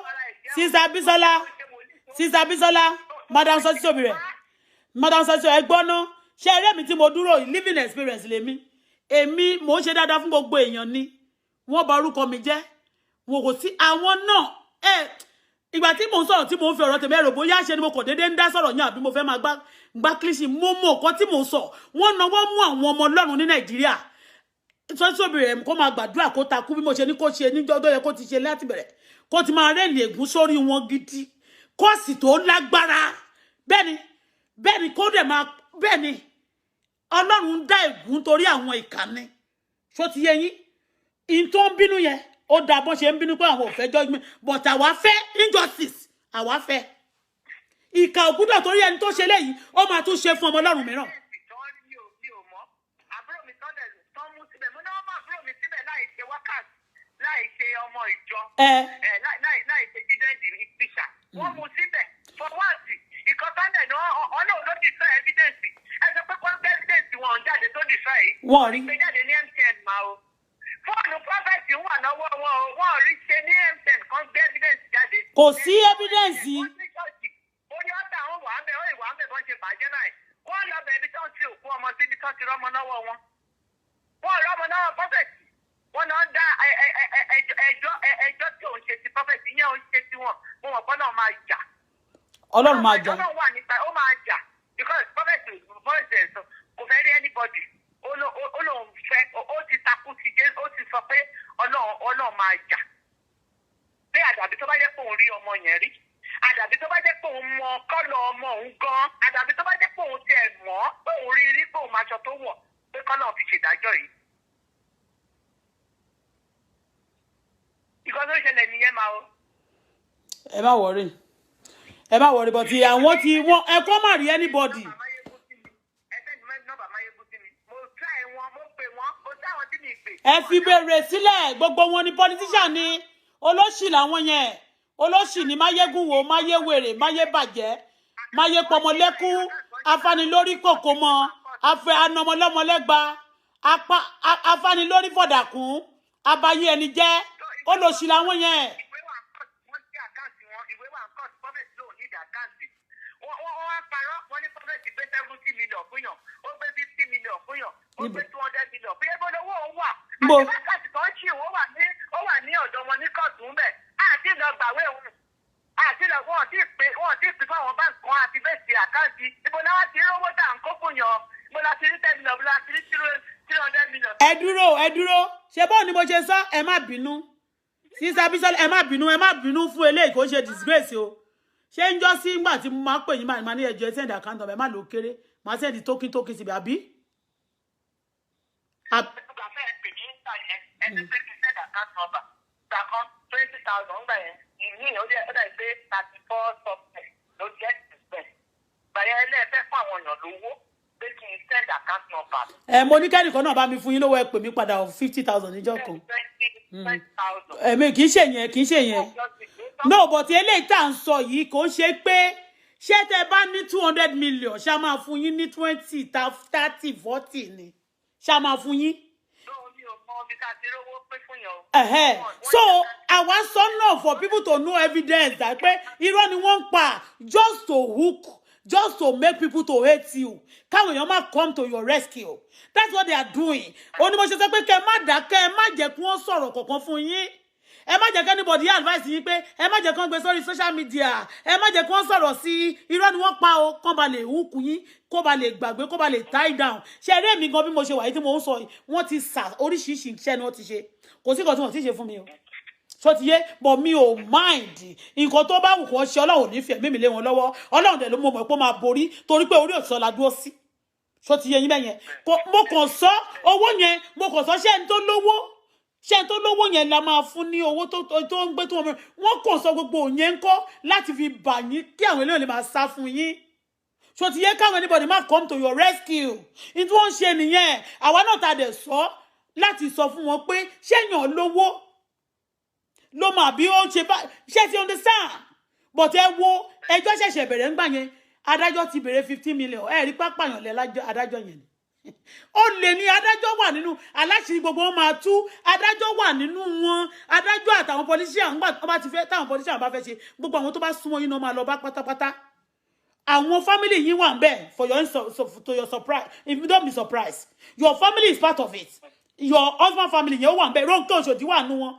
Sister Bisola madam Sotitobire ẹ gbọ́ ná ṣé eré mi tí mo dúró living experience lèmi èmi mò ń ṣe dáadáa fún gbogbo èèyàn ni wọ́n bà orúkọ mi jẹ́ wọn kò sí àwọn náà ìgbà tí mò ń sọ̀rọ̀ tí mò ń fi ọ̀rọ̀ tèmi ẹ̀rọ bóyá ṣe ni mo kò déédéé ń dá sọ̀rọ̀ yẹn àbí mo fẹ́ máa gbá kílíṣì mo mọ̀ nǹkan tí mò ń sọ wọ́n náwó mú àwọn ọmọ Ọlọ́run ní Nàìjíríà Sotitobire kó máa gbàdúrà kó takú bí mo ṣe ní kó ṣe níjọ́ tó yẹ kó ti ṣe láti bẹ̀rẹ̀ kó ti máa rẹ́ẹ̀lì ègún sórí wọn gidi kóòsì tó lágbára bẹ́ẹ̀ni kó dẹ̀ máa bẹ́ẹ̀ni Ọlọ́run dá ègún torí àwọn ìkànnì ṣó ti yé yín in tó ń bínú yẹn ó dá bọ́n ṣe ń bínú pé àwọn ò fẹ́ judgment but àwa fẹ́ injustice àwa fẹ́ ìkà ògúdọ̀ torí ẹni tó ṣe léyìí ó máa tún ṣe fún ọmọ Ọlọ́run mìíràn. láì ṣe ọmọ ìjọ láì ṣe jíjẹ́ǹdì ìfisà wọ́n mú síbẹ̀ fọwọ́sì ìkọ́tọ́ndẹ̀ ni ọlọ́run ló ti sọ evidence ẹ sọ pé kọ́ńtẹ́ evidence wọn jáde tó dì sọ yìí wọ́n rí gbé jáde ní MTN máa o fóònù prophet wà lọ́wọ́ wọn o wọ́n rí ṣe ní MTN kan gbé evidence jáde. kò sí evidence. ó ní ọ̀tá àwọn wà á bẹ̀ ó ìwà á bẹ̀ bọ́n ṣe bàjẹ́ náà wọ́n lọ bẹ̀ ibi tó ń ti òkú ọmọ síbi tó ti rọ́mọ lọ́wọ́ wọn wọ́n rọ́mọ lọ́wọ́ prophet wọ́n náà dá ẹjọ́ tí òun ṣe ti prophet ìyẹn òun ṣe ti wọn mo mọ̀ pọ́n náà máa jà. Ọlọ́run máa jà. Ọlọ́run wà nípa ó máa jà because prophet kò fẹ́ rí anybody ó lóun fẹ́ ó ti takú ti dé ó ti sọ pé Ọlọ́run máa jà. pé àdàbí tó bá jẹ́ pé òun rí ọmọ yẹn rí àdàbí tó bá jẹ́ pé òun mọ kọ́lọ̀ ọmọ òun gan àdàbí tó bá jẹ́ pé òun tiẹ̀ mọ̀ pé òun dájọ́ yìí. Ìkọ́ tó ṣẹlẹ̀ nìyẹn máa o. Ẹ má worry but àwọn tí wọ́n ẹ kọ́ má rí anybody. Ẹ fi bèrè sílẹ̀ gbogbo wọn ni politician ni olóṣì làwọn yẹn olóṣì ni máyégún wo máyéwèrè máyébàjẹ́ máyépọmọlẹ́kún afánilórí kòkó mọ afẹ́ anamọlọ́mọlẹ́gba afánilórí fọ̀dàkún abayé ẹni jẹ́ olóṣì làwọn yẹn. Wọ́n ní pọ́fẹ́tì gbé 70 million fún yàn, ó gbé 50 million fún yàn, ó gbé 200 million. Bí ebo lówó òun wà, àti bákàtì tó ń ṣì ó wà ní ọ̀dọ̀ wọn ní kóòtù ńbẹ̀. Àti lọ gbàwé òun. Àti lọ wọ́n ti pè fáwọn báńkì kan àti bẹ́ẹ̀sì àkáǹtì. Ibo la wá ti rí owó tá à ń kó fún yàn. Ibo la ti rí 10 million, ibo la ti rí 300 million. Ẹ dúró. Ṣé bọ́ọ̀ ni mo ṣe sọ ẹ má bínú. Sísá Bísọ́lá ẹ má bínú fún eléyìí kò ṣe disgrace o. Ṣé ń jọ sí ngbà tí mo máa pè yín máa ní ẹjọ́ send account number ẹ má lò kéré máa send token síbi àbí. Ẹni pé kí send account number ṣàkán 20,000 gbà yẹn ìní ó dà pé 34 something ló jẹ́ ìgbẹ́. Bàyẹ̀ ẹlẹ́ẹ̀fẹ́ fún àwọn èèyàn lówó pé kí n send account number. Mo ní kẹ́nìkan náà bá mi fún yín lówó ẹ pè mí padà 50,000 níjọ́ kan. 20,000. Kì í ṣe yẹn. No, but eléyìí tá à ń sọ yìí kò ṣe pé ṣé tẹ bá ní 200 million ṣá máa fún yín ní 20, 30, 40 ni ṣá máa fún yín. So àwa sọ náà for people to know evidence that pé irọ́ ni wọ́n ń pa just to hook just to make people to hate you káwọn èèyàn má come to your rescue that's what they are doing. Ó ní mo ṣe sọ pé kẹ́ má dákẹ́ ẹ má jẹ́ kí wọ́n sọ̀rọ̀ kankan fún yín. Ẹ má jẹ́ kí anybody advice yín pé ẹ má jẹ́ kí wọ́n gbé sórí social media ẹ má jẹ́ kí wọ́n sọ̀rọ̀ sí irọ́ ni wọ́n pa o kán ba lè hùkù yín kó ba lè gbàgbé kó ba lè tie down. Ṣé eré mi gan bí mo ṣe wà yìí tí mo ń sọ yìí wọ́n ti sà oríṣiríṣi iṣẹ́ ni wọ́n ti ṣe kò sí nǹkan tí wọ́n ti ṣe fún mi o so ti yé but mi ò mind nǹkan tó bá wù kó ṣe Ọlọ́run ní fẹ́ mímí lé wọn lọ́wọ́ Ọlọ́run dẹ̀ ló mọ̀ pé ó máa borí torí pé orí òtítọ́ la dúró sí so ti yé yín bẹ́yẹn mo kàn sọ owó yẹn mo kàn sọ ṣé ẹni tó lówó yẹn la máa fún ní owó tó ń gbé tó wọ́n kàn sọ gbogbo yẹn ń kọ́ láti fi bà yín kí àwọn eléyìí lè máa sá fún yín so ti yẹ káwọn anybody má come to your rescue ní tí wọ́n ń ṣe nìyẹn àwa náà ta dẹ̀ sọ láti sọ fún wọn pé ṣéyàn lówó ló mà bí ó ṣe bá ṣe ti understand but ẹ wo ẹjọ́ ṣẹ̀ṣẹ̀ bẹ̀rẹ̀ ńgbà yẹn adájọ́ ti bẹ̀rẹ̀ 15 million ẹ rí pápáyàn lẹ adájọ́ yẹn ni ó lè ní adájọ́ wà nínú aláṣìírí gbogbo wọn máa tú adájọ́ wà nínú wọn adájọ́ àtàwọn politician ńgbà tó bá ti fẹ́ táwọn politician bá fẹ́ ṣe gbogbo àwọn tó bá súnmọ́ yín náà máa lọ bá pátápátá àwọn family yín wà ńbẹ̀ for your to your surprise if you don't be surprised your family is part of it your husband family yẹn ó wà ńbẹ̀ Ronke Oshodi wà nú wọn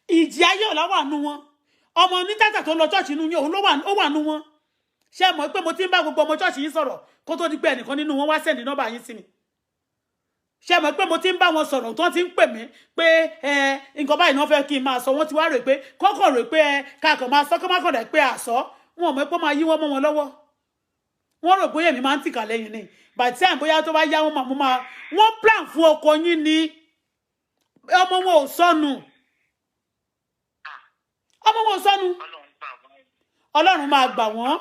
ìjì ayé ọ̀la wà nú wọn ọmọ onítàtà tó lọ chọ́ọ̀chì nú yín òun ó wà nú wọn ṣé mọ̀ pé mo ti ń bá gbogbo ọmọ chọ́ọ̀chì yín sọ̀rọ̀ kó tó di pé ẹnìkan nínú wọn wá sẹ́ndì nọ́mbà yín sí mi ṣé mọ̀ pé mo ti ń bá wọn sọ̀rọ̀ tó ti ń pè mí pé nǹkan báyìí náà fẹ́ kí n máa sọ wọ́n ti wá rò pé kọ́kọ́ rò pé káàkiri máa sọ kọ́ máa kàn dẹ̀ pé àsọ wọn ò mọ̀ pé máa yí wọ́n mọ́ wọn lọ́wọ́ wọ́n rò bóyá èmi máa ń tìkà lẹ́yìn ni by the time bóyá tó bá yá wọn máa wọ́n plan fún ọkọ yín ni ọmọ wọn ò sọnù Ọlọ́run máa gbà wọ́n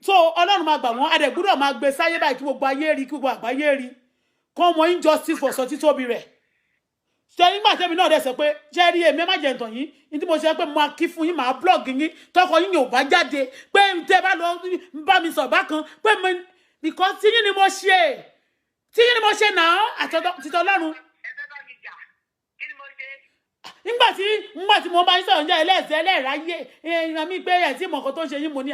so Ọlọ́run máa gbà wọ́n adẹ̀gbúdọ̀ máa gbé sáyé báyìí kí gbogbo ayé rí kí gbogbo àgbáyé rí kọ́ mọ injustice for Sotitobire ṣe nígbà tẹ́mi náà dẹ̀ sọ pé ṣe rí èmi má jẹ ǹtàn yín ní tí mo ṣe pé mo máa kí fún yín máa blog yín tọkọ yín yóò bá jáde pé tẹ́ bá lọ bá mi sọ bákan pé mo because tí yín ni mo ṣe náà àtọ́tọ́ Ọlọ́run nígbà tí mo bá ń sọ̀rọ̀ ǹjẹ́ ẹlẹ́ẹ̀sẹ̀ ẹlẹ́ẹ̀ráyé èèyàn mi pé ẹ̀ tí mọ̀ọ́kan tó ń ṣe yín mo ní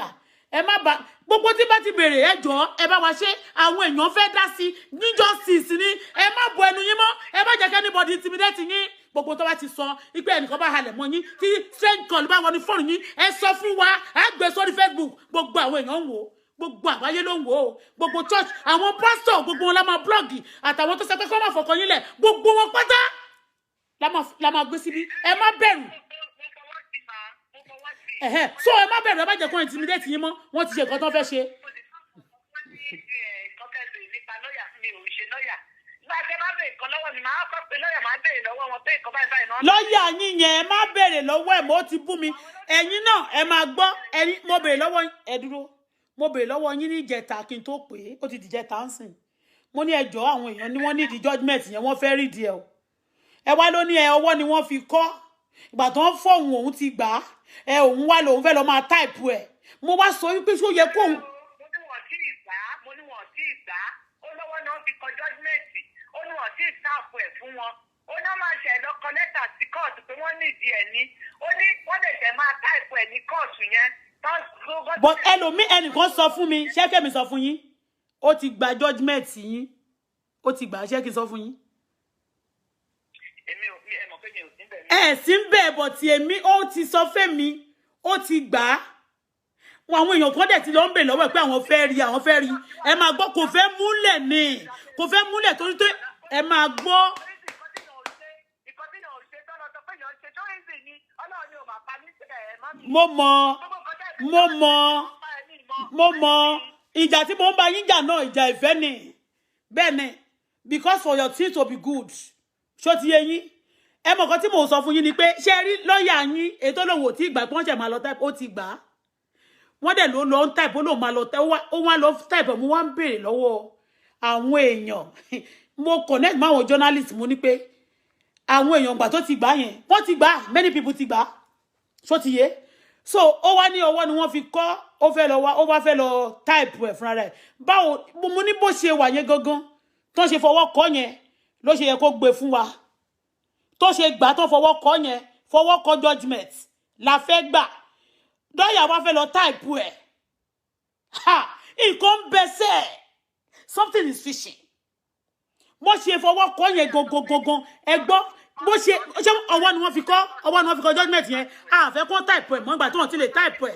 ẹ má bá gbogbo tí bá ti bèrè ẹ jọ̀ọ́ ẹ bá wa ṣe àwọn èèyàn fẹ́ dá sí ní justice ni ẹ má bo ẹnu yín mọ́ ẹ má jẹ́ kí anybody intimidate yín gbogbo tó bá ti sọ ipe ẹnìkan bá halẹ̀ mọ́ yín tí strange call bá wọ ní fóònù yín ẹ sọ fún wa ẹ gbé sórí Facebook gbogbo àwọn èèyàn ń wò gbogbo àgbáyé ló ń wò ó gbogbo church àwọn pastor gbogbo wọn la máa blog àtàwọn tó sọ pé kó má fọkàn yín lẹ̀ gbogbo wọn pátá la máa gbé síbí ẹ má bẹ̀rù so ẹ má bẹ̀rù ẹ má jẹ́ kó intimidate yín mọ́ wọ́n ti ṣe nǹkan tó fẹ́ ṣe. lọ́ọ̀yà yín yẹn ẹ má béèrè lọ́wọ́ ẹ̀ mo ti bú mi ẹ̀yin náà ẹ máa gbọ́ ẹ̀yin mo béèrè lọ́wọ́ ẹ dúró mo béèrè lọ́wọ́ yín ní ìjẹta kí n tó pè é ó ti dìjẹta ń sìn mo ní ẹjọ́ àwọn èèyàn ni wọ́n ní ìdí judgement yẹn wọ́n fẹ́ rí di ẹ o ẹ wá ló ní ẹ ọwọ́ ni wọ́n fi kọ́ ìgbà tó ń fọ̀hún òun ti gbà á ẹ òun wá lòun fẹ́ lọ máa táìpù ẹ̀ mo wá sọ wípé ṣó yẹ kóun. mo ní wọn tí ì gbà ó lọ́wọ́ náà fi kọ judgement ó ní wọn tí ì sáàpù ẹ̀ fún wọn ó náà máa ṣe lọ́kọ lẹ́tà sí kóòtù pé wọ́n nídìí ẹ̀ ní ó ní wọ́n lè ṣe máa táìpù ẹ̀ ní kóòtù yẹn. but ẹlòmí ẹnìkan sọ fún mi ṣé kẹ́mi sọ fún yín ó ti gba judgement yín ó ti gbà ṣé kí n sọ fún yín. èmi ò ẹ mọ̀ pé mi ò sí bẹ́ẹ̀. ẹ sí ń bẹ̀ bọ̀ tí èmi ó ti sọ fẹ́mi ó ti gbà á àwọn èèyàn kan dẹ̀ ti lọ ń bè lọ́wọ́ ẹ̀ pé àwọn fẹ́ rí ẹ máa gbọ́ kò fẹ́ múlẹ̀ ni kò fẹ́ múlẹ̀ torí tó ẹ máa gbọ́. mo mọ̀ ìjà tí mo ń bá yín jà náà ìjà ìfẹ́ ni bẹ́ẹ̀ ni because for your things to be good ṣó ti yé yín ẹ mọ̀ kan tí mo sọ fún yín ni pé ṣé rí lọ́ọ̀yà yín ètò òlòwò tí ìgbà pọ́n ṣẹ̀ máa lọ type ó ti gbà á wọ́n dẹ̀ ló lọ ń type ó lòun máa lọ type ó wá lọ type mo wá ń béèrè lọ́wọ́ àwọn èèyàn mo connect mọ́ àwọn journalist mo ní pé àwọn èèyàn gbà tó ti gbà yẹn wọ́n ti gbà many people ti gbà ṣó ti yé so ó wá ní ọwọ́ ni wọ́n fi kọ́ ó wá fẹ́ lọ type ẹ̀ fúnra rẹ̀ báwo mo ní bó ṣe wà yẹn gangan tó ṣe fọwọ́ kọ́ yẹn ló ṣe yẹ kó gbé fún wa tó ṣe gbà tó fọwọ́ kọ́ yẹn fọwọ́ kọ́ judgement la fẹ́ gbà lọ́ọ̀yà wá fẹ́ lọ type ẹ̀ ha nǹkan ń bẹ sẹ́ẹ̀ something is fishy bó ṣe fọwọ́ kọ́ yẹn gangan ẹ gbọ́ bó ṣe ọwọ́ ni wọ́n fi kọ́ judgement yẹn a fẹ́ kó type ẹ̀ mọ́ ìgbà tí wọ́n ti lè type ẹ̀.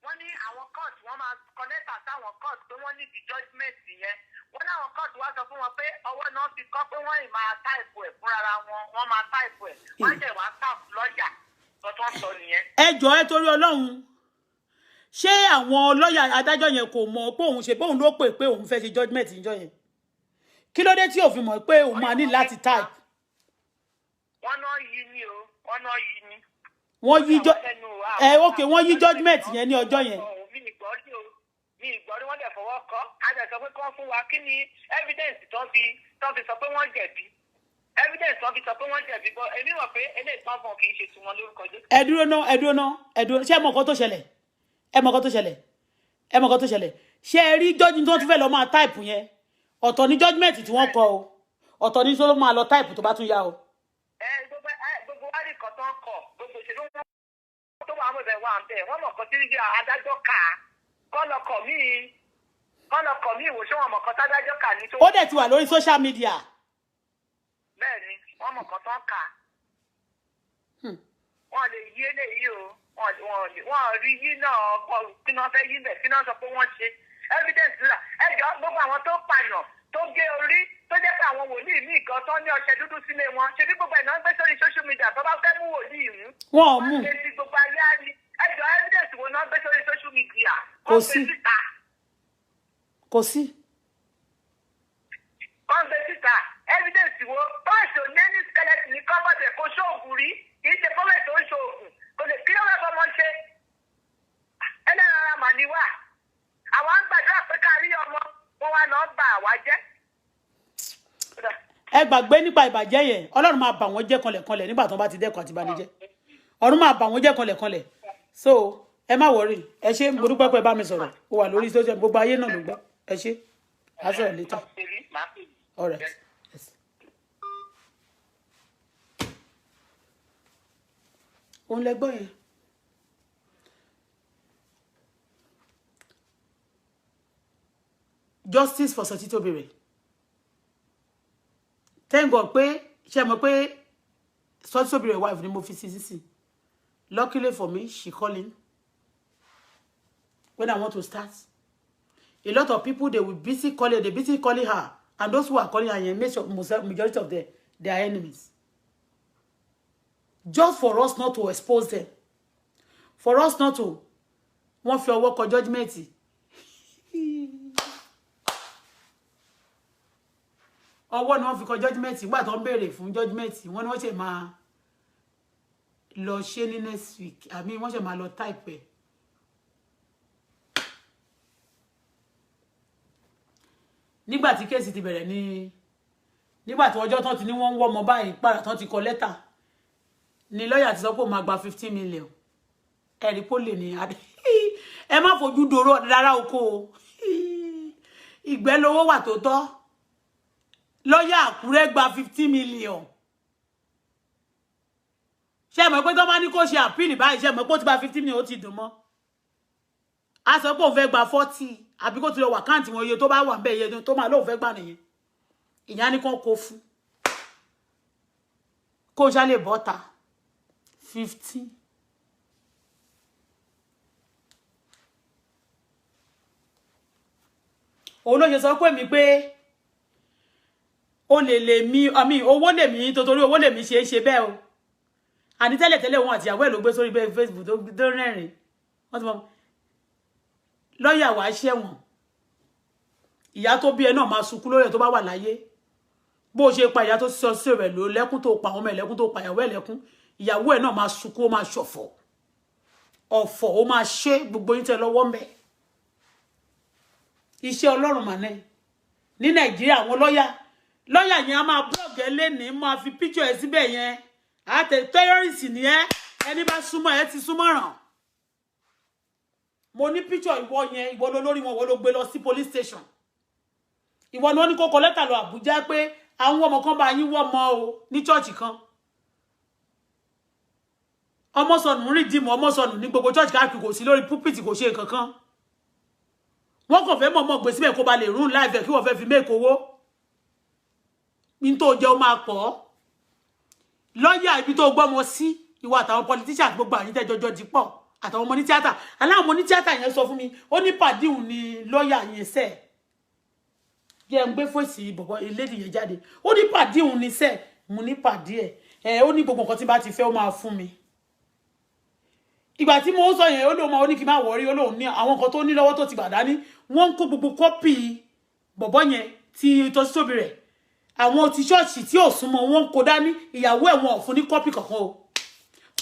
wọ́n ní àwọn court wọ́n máa connect àtàwọn court pé wọ́n ní the judgement yẹn wọ́n láwọn court wá sọ fún wọn pé ọwọ́ náà fi kọ́ pé wọ́n ì máa type ẹ̀ fúnra wọn wọ́n máa type ẹ̀ wọ́n jẹ̀ wá tap lọ́ọ̀yà tó sọ nìyẹn. ẹ jọ̀ọ́ ẹ torí Ọlọ́run ṣé àwọn lọ́ọ̀yà adájọ́ yẹn kò mọ̀ pé òun ṣe pé òun ló pè pé òun fẹ́ ṣe judgement níjọ́ yẹn kí ló dé tí òfin mọ̀ pé òun máa ní láti type. wọ́n náà yí ni o wọ́n náà yí ni. wọ́n yí wọ́n yí judgement yẹn ní ọjọ́ yẹn. mi ìgbọ́rí wọ́n dẹ̀ fọwọ́ kọ́ a dẹ̀ sọ pé kí wọ́n fún wa kí ni evidence tó fi sọ pé wọ́n jẹ̀bi evidence tó fi sọ pé wọ́n jẹ̀bi bọ́ èmi mọ̀ pé eléyìí tán fún kì í ṣe tiwọn lórúkọ jẹ́. ẹ dúró ná ṣé ẹ mọ̀ nǹkan tó ṣẹlẹ̀ ṣé ẹ rí judging tó tún fẹ́ lọ máa type yẹn ọ̀tọ̀ ní judgement tí wọ́n kọ o ọ̀tọ̀ ní tó máa lọ type tó bá tún yá o. gbogbo wárí kan tó ń kọ gbogbo ìṣèlú wọn tó wà mọ̀ bẹ́ẹ̀ wà ń bẹ̀ wọ́n mọ̀ kan tí adájọ́ kà á kọ́lọ́kọ̀ míì wò ṣé wọn mọ̀ kan tádájọ́ kà ní tó. ó dẹ̀ ti wà lórí social media. bẹ́ẹ̀ ni wọ́n mọ̀ kan tó ń kà á. wọ́n lè yí eléyìí o wọ́n rí yí náà kí wọ́n fẹ́ yí bẹ̀ kí wọ́n sọ pé wọ́n ṣe evidence rà ẹjọ́ gbogbo àwọn tó pààyàn tó gé orí tó jẹ́ pé àwọn wòlíì ní ìkan tó ní ọṣẹ dúdú sílé wọn ṣe bí gbogbo ìnáwó gbé sórí social media tó bá fẹ́ mú wòlíì mú. wọ́n mú lè fi gbogbo ayé á ní ẹjọ́ evidence wo náà gbé sórí social media. kò sí. wọ́n gbé síta evidence wo bọ́ọ̀sì ò ní ẹni skeleton ní kọ́bọ̀dẹ̀ kó ṣoògùn rí kì í ṣe bọ́ọ̀sì tó ń ṣoògùn kò lè kí ló wẹ́ fọmọ ṣe ẹlẹ́rara mà ní wà àwọn ń gbàdúrà pé ká rí ọmọ wọn wá náà bà wá jẹ́. ẹ gbàgbé nípa ìbàjẹ́ yẹn Ọlọ́run máa bà wọ́n jẹ́ kanlẹ̀kanlẹ̀ nígbà tó bá ti dẹ́kun àti ìbànújẹ́ ọ̀run máa bà wọ́n jẹ́ kanlẹ̀kanlẹ̀ so ẹ má wọrí ẹ ṣé mo dúpẹ́ pé bá mi sọ̀rọ̀ ó wà lórí social gbogbo ayé náà ló gbọ́ ẹ ṣé á sọ̀rọ̀ later all right. Yes. òun lẹ gbọ́ yẹn. Justice for Sotitobire. Thank God pé ṣé mọ̀ pé Sotitobire wife ni mo fi sí. Luckily for me, she calling when I want to start. A lot of people, they will busy calling her. And those who are calling her, majority of them, they are enemies. Just for us not to expose them. For us not to want your work or judgment. ọwọ́ ni wọ́n fi kọ judgment ìgbà tó ń béèrè fún judgment wọ́n ní wọ́n ṣe máa lọ ṣe ní next week àmì wọ́n ṣe máa lọ type ẹ̀. nígbà tí kéèsì ti bẹ̀rẹ̀ ní nígbà tí ọjọ́ tán ti ní wọ́n ń wọ́ ọmọ báyìí pàrà tán ti kọ lẹ́tà ni lọ́ọ̀yà ti sọ pé ó máa gba 15 million ẹ̀rí pólè ní adé ẹ má fojú dòró rárá oko o ìgbẹ́ lówó wà tó tọ́ lọ́ọ̀yà Àkúrẹ́ gba 15 million ṣé mọ̀ pé tó bá ní kó ṣe àpíìlì báyìí ṣé mọ̀ pé ó ti gba 15 million ó ti dùn mọ́ a sọ pé òun fẹ́ gba 40 àbí kó ti lọ wà káàntì wọn iye tó bá wà ń bẹ iye tó máa lóun fẹ́ gbà nìyẹn ìyá ní kàn kó fún kó ṣá lè bọ́ta 15. òun ló ṣe sọ pé mi pé o lè mi àmì owó lè mi torí owó lè mi ṣe bẹ́ẹ̀ o àní tẹ́lẹ̀ wọn àti ìyàwó ẹ̀ ló gbé sórí bẹ́ẹ̀ Facebook tó rẹ́rìn wọ́n ti mọ̀ lọ́ọ̀yà wàá ṣẹ̀wọ̀n ìyá tó bí ẹ náà máa sunkún lórí ẹ̀ tó bá wà láyé bó ṣe pa ìyá tó sọ sí rẹ̀ ló lẹ́kún tó pa ọmọ ẹ̀ lẹ́kún tó pa ìyàwó ẹ̀ lẹ́kún ìyàwó ẹ̀ náà máa sunkún ó máa ṣọ̀fọ̀ ọ̀fọ̀ ó máa ṣe gbogbo yín tẹ́ lọ́wọ́ mẹ́ iṣẹ́ Ọlọ́run mà náà ní Nàìjíríà àwọn lọ́ọ̀yà yẹn á máa blog ẹ lẹ́ni máa fi picture ẹ síbẹ̀ yẹn àtẹ terrorist ni ẹ ẹni bá súnmọ́ ẹ ti súnmọ́ ràn mo ní picture ìwọ yẹn ìwọ lórí wọn wọ́n ló gbé lọ sí police station ìwọ ni wọ́n ní kó kọ lẹ́tà lọ Àbújá pé àwọn ọmọ kan bá yín wọ́ mọ́ o ní church kan ọmọ sọnù rí dìmọ̀ ọmọ sọnù ní gbogbo church káàkiri kò sí lórí pulpit kò ṣe nǹkan kan wọ́n kàn fẹ́ mọ̀mọ́ gbé síbẹ̀ kó ba lè rún live kí wọ́n fẹ́ fi make owó ní tó jẹ́ ó máa pọ̀ lọ́ọ̀yà ibi tó gbọ́mọ sí ìwọ àtàwọn politicians gbogbo àyín tẹ́jọjọ́ dípọ̀ àtàwọn ọmọ ní tíátà aláwọn ọmọ ní tíátà yẹn sọ fún mi ó ní pàdíhùn ni lọ́ọ̀yà yẹn sẹ́ẹ̀ jẹ́ ń gbé fòsì bọ̀bọ̀ elédì yẹn jáde ó ní pàdíhùn ni sẹ́ẹ̀ mo ní pàdí ẹ̀ ó ní gbogbo nǹkan tí bá ti fẹ́ ó máa fún mi ìgbà tí mo sọ yẹn ó lóun máa ó ní kí n má wọrí ó lóun ní àwọn nǹkan tó ní lọ́wọ́ tó ti gbà dání wọ́n ń kó gbogbo kọ́pì bọ̀bọ̀ yẹn ti Sotitobire àwọn ti ṣọ́ọ̀ṣì tí ò súnmọ́ wọn kó dání ìyàwó ẹ̀ wọn ò fún ní kọ́pì kankan o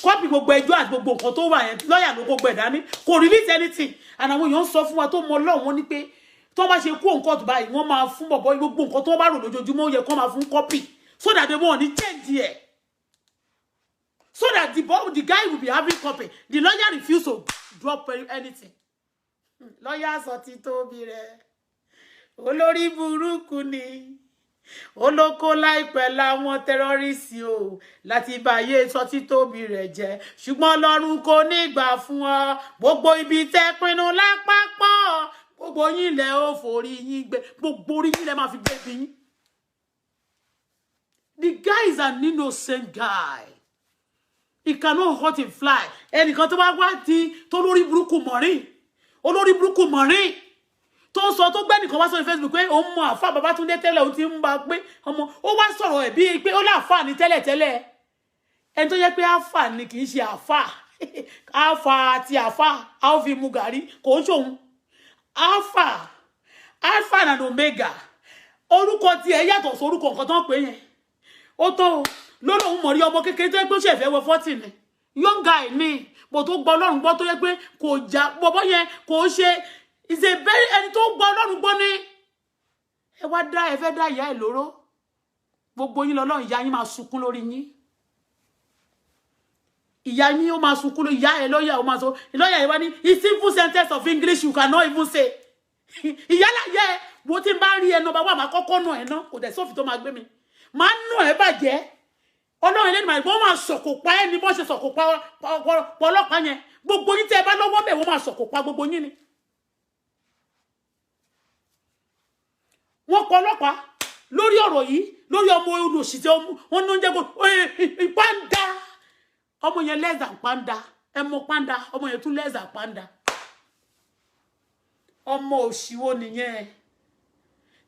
kọ́pì gbogbo ẹjọ́ àti gbogbo nǹkan tó wà yẹn lọ́ọ̀yà ló gbogbo ẹ̀ dání kò release anything and àwọn èèyàn ń sọ fún wa tó mọ Ọlọ́run wọn ní pé tó bá ṣe kó nǹkan tó báyìí wọ́n máa fún bọ̀bọ̀ gbogbo nǹkan tó bá rò lójoojúmọ́ ó yẹ kó máa fún kọ́pì so that they won't change ẹ̀ so that the guy will be having copy the lawyer refuse to drop anything lawyer Sotitobire olórí burúkú ni olóko láìpẹ́ láwọn tẹ́rọ́rìsì o láti báyé Sotitobire jẹ́ ṣùgbọ́n Ọlọ́run kò ní gbà fún ọ gbogbo ibi tẹ́ pinnu lápapọ̀ gbogbo yín lẹ ó forí yín gbé gbogbo orí yín lẹ máa fi gbé bí yín. The guy is an innocent guy. He cannot hurt a fly. Ẹnìkan tó bá wá di tó lórí burúkú mọ̀rin olórí burúkú mọ̀rin tó sọ tó gbé nìkan wá sórí Facebook pé òun mọ àfà Babátúndé tẹ́lẹ̀ òun ti ń bá pé ọmọ ó wá sọ̀rọ̀ ẹ̀ bíi pé ó láàfà ní tẹ́lẹ̀ ẹni tó yẹ pé àfà ni kì í ṣe àfà àfà àti àfà a ó fi mu gàrí kò ń ṣòun alpha and omega orúkọ tí ẹ yàtọ̀ sí orúkọ nǹkan tó ń pè yẹn ó tó lórí òun mọ̀ rí ọmọ kékeré tó yẹ pé ó ṣẹ̀fẹ̀ wọ 40 ni young guy ni bó tó gbọ́ Ọlọ́run gbọ́ tó yẹ pé kò já bọ́bọ́ yẹn kò ṣe is a very ẹni tó gbọ́ Ọlọ́run gbọ́ ni ẹ wá dá ẹ fẹ́ dá ìyá ẹ lóró gbogbo yín lọ́lọ́run ìyá yín máa sunkún lórí yín ìyá yín ó máa sunkún lórí ìyá ẹ lọ́yà ó máa sọ lọ́yà ẹ wá ní a simple sentence of English you cannot even say ìyá láyé wo tí n bá rí ẹ nọmba wà máa kọ́kọ́ nù ẹ náà kò dẹ̀ sófin tó máa gbé mi máa nù ẹ bàjẹ́ Ọlọ́run ẹlẹ́ni máa wọ́n máa sọ̀kò pa ẹ́ ní bọ́ ṣe sọ̀kò pa ọlọ́pàá yẹn gbogbo yín tẹ́ ẹ bá lọ́wọ́ bẹ̀ wọ́n máa sọ̀kò pa gbogbo yín ni. wọ́n kọ ọlọ́pàá lórí ọ̀rọ̀ yìí lórí ọmọ olùsìtẹ́ wọn ní oúnjẹ kò pàǹdà ọmọ yẹn less than pàǹdà ẹ mọ pàǹdà ọmọ yẹn tún less than pàǹdà ọmọ òṣìwò nìyẹn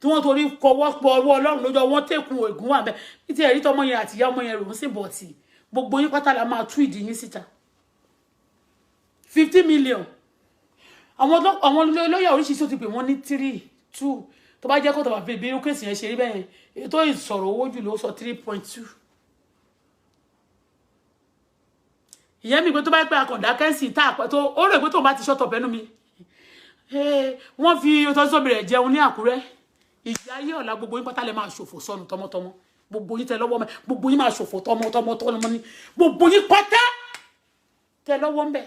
tí wọ́n torí kọwọ́ pọ̀ ọwọ́ Ọlọ́run lójọ́ wọ́n tẹ̀kùn ògùn wà bẹ́ẹ̀ títí ẹ̀rí tọmọ yẹn àtìyá ọmọ yẹn ròún sí bọ̀tì gbogbo yín pátá la máa tú ìdí yín síta 50 million àwọn lọ́yà oríṣiríṣi ó ti pè wọ́n ní 3 2 tó bá jẹ́ kó tó bá fi bí irú kéèsì yẹn ṣe rí bẹ́ẹ̀ yẹn tó ìsọ̀rọ̀ owó jù ló sọ 3.2 ìyẹn mi pé tó bá pẹ́ akọ̀dá kẹ́sì tá àpẹ́ tó ó rò pé tó bá ti ṣọ́tọ̀ pẹ́nu mi wọ́n fi Sotitobire jẹun ní Àkúrẹ́ ìjà ayé ọ̀la gbogbo yín pátá lè máa ṣòfò sọnù tọmọtọmọ gbogbo yín tẹ lọ́wọ́ mẹ́ gbogbo yín máa ṣòfò tọmọtọmọ ní gbogbo yín pátá tẹ lọ́wọ́ mbẹ́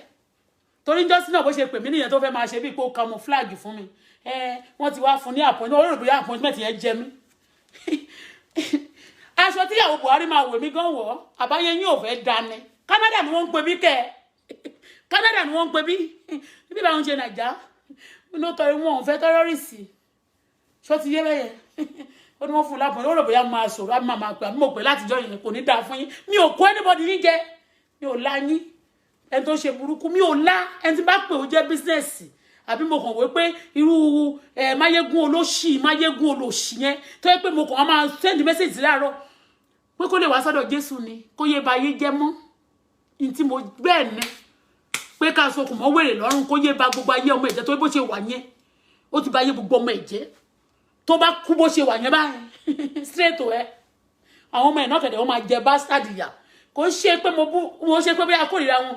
torí jọ́sí náà bó ṣe pè mí nìyẹn tó fẹ́ máa ṣe bí pé ó camouflage fún mi wọ́n ti wá fún ní appointment ó rò bóyá appointment yẹn jẹ mí aṣọ tíyàwó Buhari máa wè mí gan wọ̀ àbáyé yín ò fẹ́ dání Canada ni wọ́n ń pè bí kẹ́ Canada ni wọ́n ń pè bí níbi bá wọn ṣe nàìjà inú tọrí wọn ò fẹ́ tẹ́rọ́rìsì ṣó ti yé bẹ́yẹn ó ní wọ́n fún lápò ó rò bóyá máa sọ̀rọ̀ á máa pè àmì mọ̀ pé látijọ́ yẹn kò ní dáa fún yín mi ò kó anybody yín jẹ mi ò lá yín ẹni tó ṣe burúkú mi ò lá ẹni tí bá pè ó jẹ́ bísínẹ́sì àbí mo kàn wé pé irú máyégún olóṣì yẹn tó yẹ pé mo kàn máa send message láàárọ̀ pé kó lè wá sọ́dọ̀ Jésù ni kó yé ba ayé jẹ́ mọ́ ní tí mo bẹ́ẹ̀ ní pé ká sokùn mọ́ wèrè lọ́rùn kó yé ba gbogbo ayé ọmọ ìjẹ́ tó bó ṣe wà yẹn ó ti ba ayé gbogbo ọmọ ìjẹ́ tó bá kú bó ṣe wà yẹn báyìí straight to ẹ àwọn ọmọ ìná kẹ̀dẹ̀ wọ́n máa jẹ bastard ìyà kò ṣe pé mo ṣe pé bí akórìíra wọn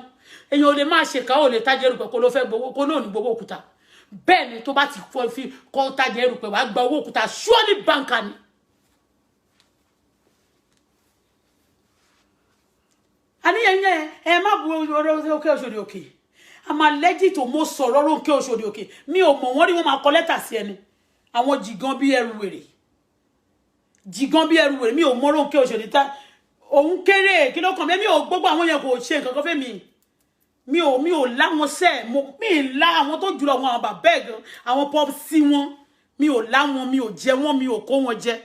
èèyàn ò lè máa ṣèkà ò lè tájẹ erùpẹ̀ kó ló fẹ́ gbowó kó náà ní gbowó òkúta bẹ́ẹ̀ ni tó bá ti fi kọ́ tájẹ erùpẹ̀ wàá gba owó òkúta surely banker ni. àníyàn ẹ má bu òkè Òṣòdì Òkè I'm allergic to mo sọ̀rọ̀ òkè Òṣòdì Òkè mi ò mọ̀ wọ́n rí wọ́n máa kọ lẹ́tà sí ẹni àwọn jìgan bí ẹrù wèrè mi ò mọ̀ òkè Òṣòdì ta òun kéré kí ló kàn mí ò gbogbo àwọn yẹn kò ṣe nǹkan kan fẹ́ mi ò láwọn sẹ́ mi lá àwọn tó jùlọ wọn àwọn bàbá ẹ̀ gan àwọn pop sí wọn mi ò láwọn mi ò jẹ wọn mi ò kó wọn jẹ.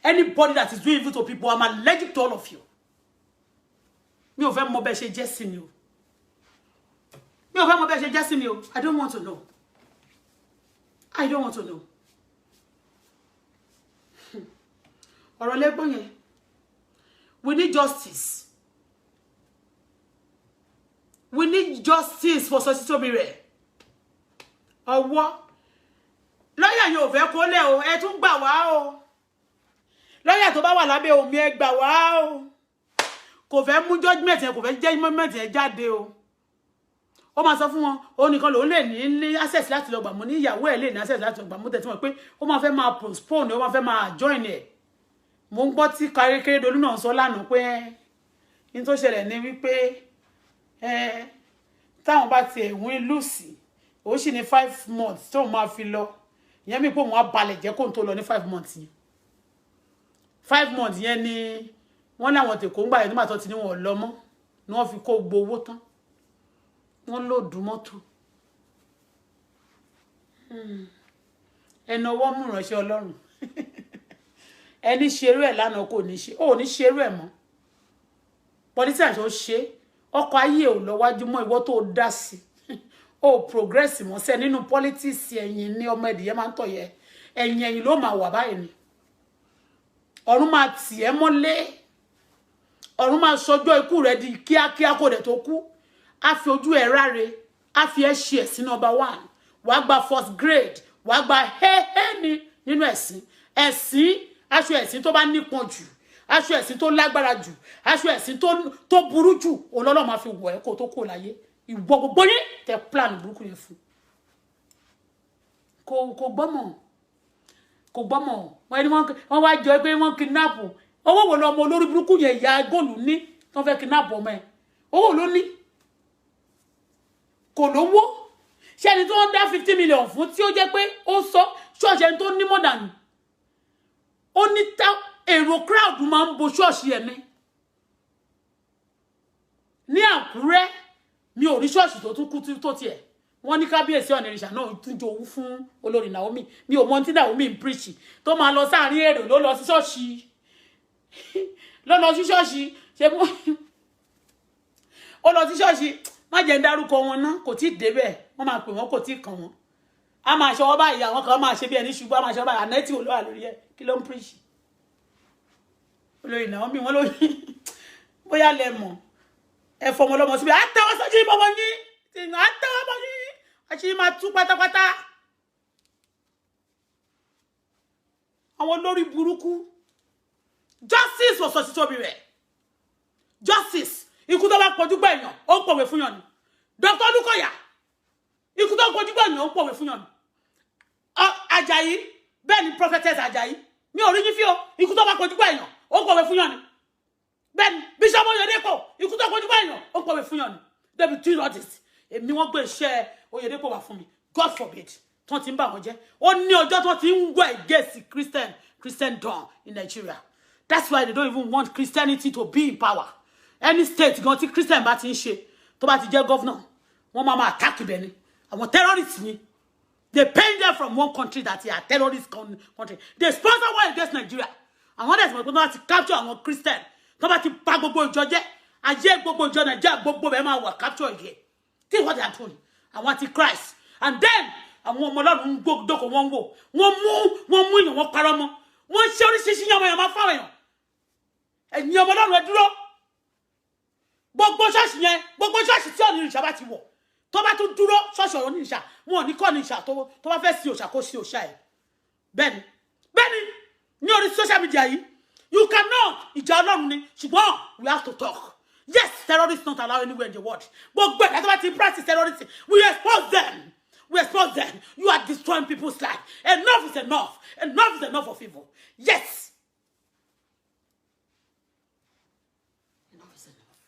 Anybody that is doing evil to people, I'm allergic to all of you. Mi ò fẹ́ mọ̀ bẹ́ẹ̀ ṣe jẹ́ sí mi o. Mi ò fẹ́ mọ̀ bẹ́ẹ̀ ṣe jẹ́ sí mi o. I don't want to know. I don't want to know. Ọ̀rọ̀ lẹ́gbọ́n yẹn. We need justice. We need justice for Sotitobire. Ọwọ́. Lọ́yà yóò fẹ́ kó lẹ̀ o, ẹ tún gbà wá o. Lọ́yà tó bá wà lábẹ́ omi ẹ gbà wá o. Kò fẹ́ mú judgment yẹn, kò fẹ́ judgment yẹn jáde o. Ó máa sọ fún wọn, ó nìkan ló lè ní access láti lọ gbà mú ní ìyàwó ẹ̀ lè ní access láti lọ gbà mú tẹ̀tí wọn pé ó máa fẹ́ máa postpone, ó máa fẹ́ máa join ẹ̀. Mo ń gbọ́ tí Kérédolú náà sọ lánàá pé in tó ṣẹlẹ̀ ní wípé táwọn bá ti win lùsì ó sì ní 5 months tó máa fi lọ ìyẹn mi pé òun á balẹ̀ jẹ́ kó n tó lọ ní 5 months yẹn 5 months yẹn ni wọ́n láwọn tèkó ń gbà yẹn nígbà tó ti ní wọn lọ mọ́ ni wọ́n fi kó gbowó tán wọ́n lòdù mọ́tò ẹnu ọwọ́ mú ìránṣẹ́ Ọlọ́run ẹni ṣerú ẹ̀ lánàá kò ní ṣe ó ní ṣerú ẹ̀ mọ́ politician tó ṣe ọkọ̀ ayé ò lọ wájú mọ́ ìwọ tó dá sí ó progress mọ́ sẹ́ nínú politics ẹ̀yìn ní ọmọ ẹ̀dìyẹ máa ń tọ̀ yẹ ẹ̀yìn ló máa wà báyìí ni ọ̀run máa tì ẹ́ mọ́lé ọ̀run máa sọjọ́ ikú rẹ̀ di kíákíá kó dẹ̀ tó kú á fi ojú ẹ̀ ráre á fi ẹ́ ṣe ẹ̀sìn number 1 wàá gba first grade wàá gba hẹ́hẹ́ ni nínú ẹ̀sìn aṣọ ẹ̀sìn tó bá nípọn jù aṣọ ẹ̀sìn tó lágbára jù aṣọ ẹ̀sìn tó burú jù Ọlọ́run máa fi wọ̀ ẹ́ kó tó kó láyé ìwọ gbogbo ní tẹ plan burúkú yẹn fún kò gbọ́mọ̀ wọ́n wá jọ pé wọ́n kidnap owó wo lọmọ olórí burúkú yẹn ìyá góòlù ní tó fẹ́ kidnap ọmọ ẹ̀ owó ló ní kò lówó ṣé ẹni tó ń dá 50 million fún tí ó jẹ́ pé ó sọ ṣọ́ọ̀ṣì ẹni tó ní more than ó ní èrò crowd máa ń bo ṣọ́ọ̀ṣì ẹ̀mí ní Àkúrẹ́ mi ò rí ṣọ́ọ̀ṣì tó tún kú tó tiẹ̀ wọ́n ní kábíyèsí ọ̀nìrìṣà náà tún jowú fún olórí Naomi mi ò mọ tí Naomi ń preach tó máa lọ sáàrin èrò ló lọ sí ṣọ́ọ̀ṣì ṣe mú ó lọ sí ṣọ́ọ̀ṣì má jẹ́ ń dárúkọ wọn ná kò tí ì débẹ̀ wọ́n máa pè wọ́n kò tí ì kàn wọ́n a máa ṣọwọ́ báyìí àwọn kan máa ṣe bí ẹni ṣubú a máa ṣọwọ́ báyìí ànẹ́tì olówà lórí ẹ̀ kí ló ń preach olórí Naomi wọn lórí bóyá lẹ mọ̀ ẹ fọmọ lọmọ síbi àtẹwọ́ sọ́jú ìbọ̀wọ̀ yín àtẹwọ́ bọ̀ yín àṣírí máa tú pátápátá àwọn lórí burúkú. Justice for Sotitobire. Justice. Ikú tó bá kojú gbà èèyàn, ó pòwe fún yàn ni. Dr. Olukoya. Ikú tó kojú gbà èèyàn, ó pòwe fún yàn ni. Ajayi, bẹ́ẹ̀ ni prophetess Ajayi. Mi ò rí yín fí o. Ikú tó bá kojú gbà èèyàn, ó pòwe fún yàn ni. Bẹ́ẹ̀ ni Bishop Oyedepo, ikú tó kojú gbà èèyàn, ó pòwe fún yàn ni. They be doing all this. Èmi wọ́n gbé iṣẹ́ Oyedepo wá fún mi. God forbid. Ton ti ń bà wọ́n jẹ́. Ó ní ọjọ́ ton ti ń wẹ̀ against Christendom in Nigeria. That's why they don't even want Christianity to be in power. Any state gan tí Christian bá ti ń ṣe, tó bá ti jẹ́ governor, wọ́n máa attack ibẹ̀ ni. Àwọn terrorists ni. They pay them from one country that they are terrorist country. They sponsor war against Nigeria. And others mọ̀ pé wọ́n ti capture àwọn Christian. Tó bá ti pa gbogbo ìjọ jẹ́, ayé gbogbo ìjọ Nigeria gbogbo bẹ́ẹ̀ máa wà capture again. This is what they are doing. Àwọn ti Christ. And then àwọn ọmọ Ọlọ́run ń gbódòkó wọn wò. Wọ́n mú èèyàn wọn parọ́ mọ́. Wọ́n ṣe oríṣiríṣi yàmọ̀ yàmọ̀ fáwọn èèyàn. Ẹ̀yin ọmọ Ọlọ́run ẹ dúró. Gbogbo ṣọ́ọ̀ṣì yẹn, gbogbo ṣọ́ọ̀ṣì tí onírìṣà bá ti wọ̀. Tó bá tún dúró ṣọ́ọ̀ṣì onírìṣà, wọn ò ní kọ́ onírìṣà tó bá fẹ́ sí òòṣà kó sí òòṣà ẹ̀. Bẹ́ẹ̀ni ní orí social media yìí, you cannot ìjà Ọlọ́run ni, ṣùgbọ́n we have to talk. Yes, terrorists not allowed anywhere in the world. But that's why they practice terrorism. We expose them. We expose them. You are destroying people's life. Enough is enough. Enough is enough of evil. Yes. Enough is enough.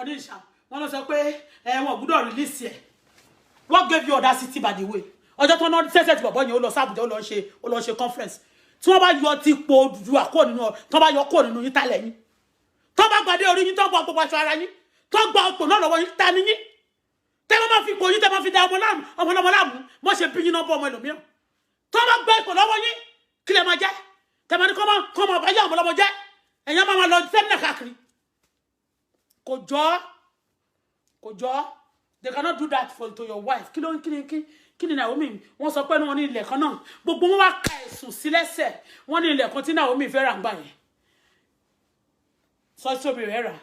Onisha, wọ́n lọ sọ pé wọ́n gbọ́dọ̀ release ẹ. What gave you audacity, by the way? Ọjọ́ tó náà ṣẹ̀ṣẹ̀ tí bàbá yẹn ó lọ sí Abuja ó lọ ṣe conference. Tí wọ́n bá yọ ti po Odùduwà kó nínú tó bá yọ kó nínú yín ta lẹ́yìn. Tó bá gbadé orí yín tó gba gbogbo aṣọ ara yín. Tó gba ọ̀pọ̀ náà lọ́wọ́ yín ta ni yín. Tẹ́ bá máa fi ipò yín tẹ́ máa fi da ọmọ láàmú mo ṣe bí yín náà bọ́ ọmọ ẹlòmíràn. Tó bá gba ipò lọ́wọ́ yín kí lẹ máa jẹ́. Tẹ́ máa ní kọ́ máa bá yá ọmọ lọ́mọ jẹ́. Ẹ̀yàn máa lọ sẹ́mínà káàkiri. Kò jọ. They cannot do that to your wife. Kí ni Naomi wọ́n sọ pé wọ́n ní ilẹ̀ kan náà gbogbo wọn wá ka ẹ̀sùn sí lẹ́sẹ̀ wọ́n ní ilẹ̀ kan tí Naomi fẹ́ rà ń gbà yẹn Sotitobire rà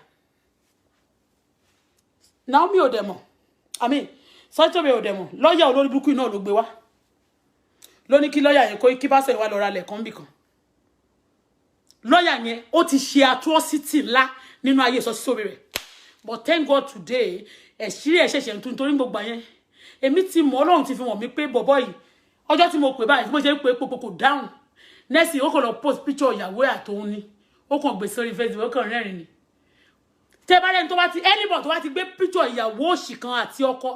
Naomi ò dẹ̀ mọ̀ Sotitobire ò dẹ̀ mọ̀ lọ́ọ̀yà olórí burúkú náà ló gbé wá ló ní kí lọ́ọ̀yà yẹn kí bá sọ ìwà lọ ra ilẹ̀ kan bì kan lọ́ọ̀yà yẹn ó ti ṣe atrocity ńlá nínú ayé Sotitobire but thank God today ẹ̀ṣírí ẹ̀ṣẹ̀ṣẹ̀ tún torí gbogbo yẹn èmi ti mọ̀ Ọlọ́run ti fi wọ̀n mi pé bọ̀bọ́ yìí ọjọ́ tí mo pè báyìí mo ṣe ń pè kò down next ó kàn lọ post picture ìyàwó àtòun ni ó kàn gbé sórí Facebook ó kàn rẹ́rìn ni tẹ́ bá lẹ́ni tó bá ti anybody tó bá ti gbé picture ìyàwó òṣì kan àti ọkọ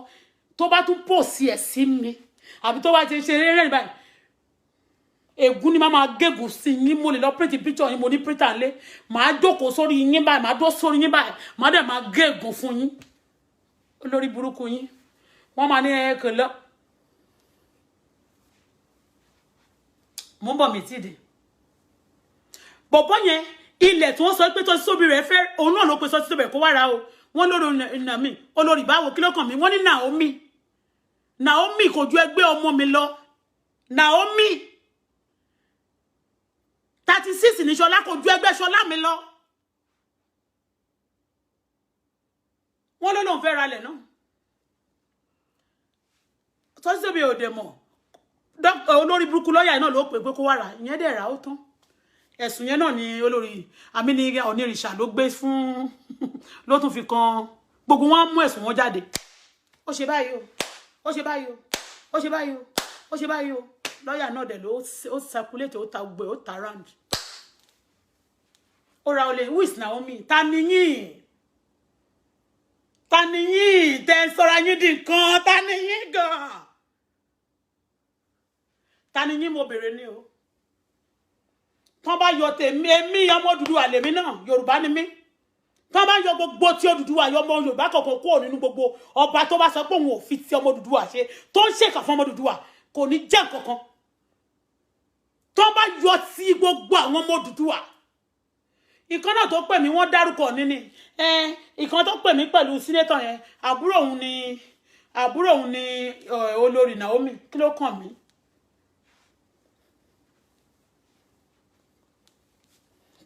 tó bá tún post ẹ̀ sí mi àbí tó bá ti ṣe rẹ́rìn báyìí ègún ni máa gégùn sí yín mo lè lọ print picture yín mo ní printer lé máa jókòó sórí yín báyìí máa dó sórí yín báyìí máa dẹ̀ máa gégùn fún yín olórí burúkú yín wọ́n máa ní ẹ̀kọ́ lọ mo ń bọ̀ mí tìdí bọ̀bọ́ yẹn ilẹ̀ tí wọ́n sọ pé Sotitobire fẹ́ òun náà ló pe Sotitobire kó wá ra o wọ́n lórí Naomi olórí báwo kí ló kàn mí wọ́n ní Naomi kò ju ẹgbẹ́ ọmọ mi lọ Naomi 36 ní Ṣọlá kò ju ẹgbẹ́ Ṣọlá mi lọ wọ́n lóun fẹ́ ra lẹ̀ náà Sotitobire ò dẹ̀ mọ̀ olórí burúkú lọ́ọ̀yà náà ló pè pé kó wá rà ìyẹn dẹ̀ rà ó tán ẹ̀sùn yẹn náà ni olórí àmì onírìṣà ló gbé fún ló tún fi kan gbogbo wọn mú ẹ̀sùn wọn jáde ó ṣe báyìí o lọ́ọ̀yà náà dẹ̀ ló ó circulate ó ta gbé ó ta round ó ra olè who is Naomi ta ni yín tẹ́ ń sọra yín di nǹkan ta ni yín gan ta ni yín mo bèrè ni o tán bá yọ tèmi èmi ọmọ Odùduwà lèmi náà Yorùbá ni mí tán bá yọ gbogbo tí Odùduwà yọ ọmọ Yorùbá kọ̀ọ̀kan kúrò nínú gbogbo ọba tó bá sọ pé òun ò fi ti ọmọ Odùduwà ṣe tó ń ṣèkà fún ọmọ Odùduwà kò ní jẹ́ nǹkankan tán bá yọ ti gbogbo àwọn ọmọ Odùduwà ìkan náà tó pè mí wọ́n dárúkọ níní ìkan tó pè mí pẹ̀lú sínétọ̀ yẹn àbúrò òun ni olórí Naomi kí ló kàn mí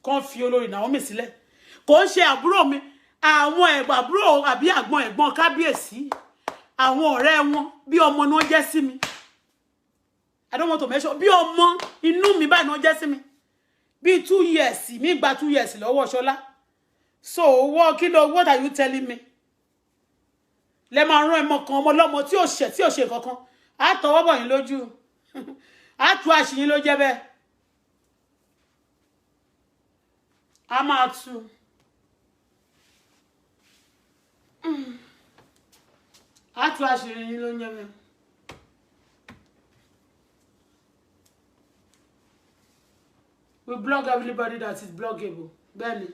kàn fi olórí Naomi sílẹ̀ kò ń ṣe àbúrò mi àwọn àbúrò àbí ẹ̀gbọ́n kábíyèsí àwọn ọ̀rẹ́ wọn bí ọmọ ni wọ́n jẹ́ sí mi I don't want to mention bí ọmọ inú mi báyìí no jẹ́ sí mi bí 2 years mi gba 2 years lọ́wọ́ Ṣọlá so what are you telling me lẹ máa rán ẹmọ kan ọmọ lọ́mọ tí ò ṣe kankan á tọwọ́ bọ̀ yín lójú á tú àṣìyín ló jẹ́ bẹ́ẹ̀ á máa tú á tú àṣìyín ló jẹ́ bẹ́ẹ̀. We blog everybody that is bloggable. Bẹ́ẹ̀ni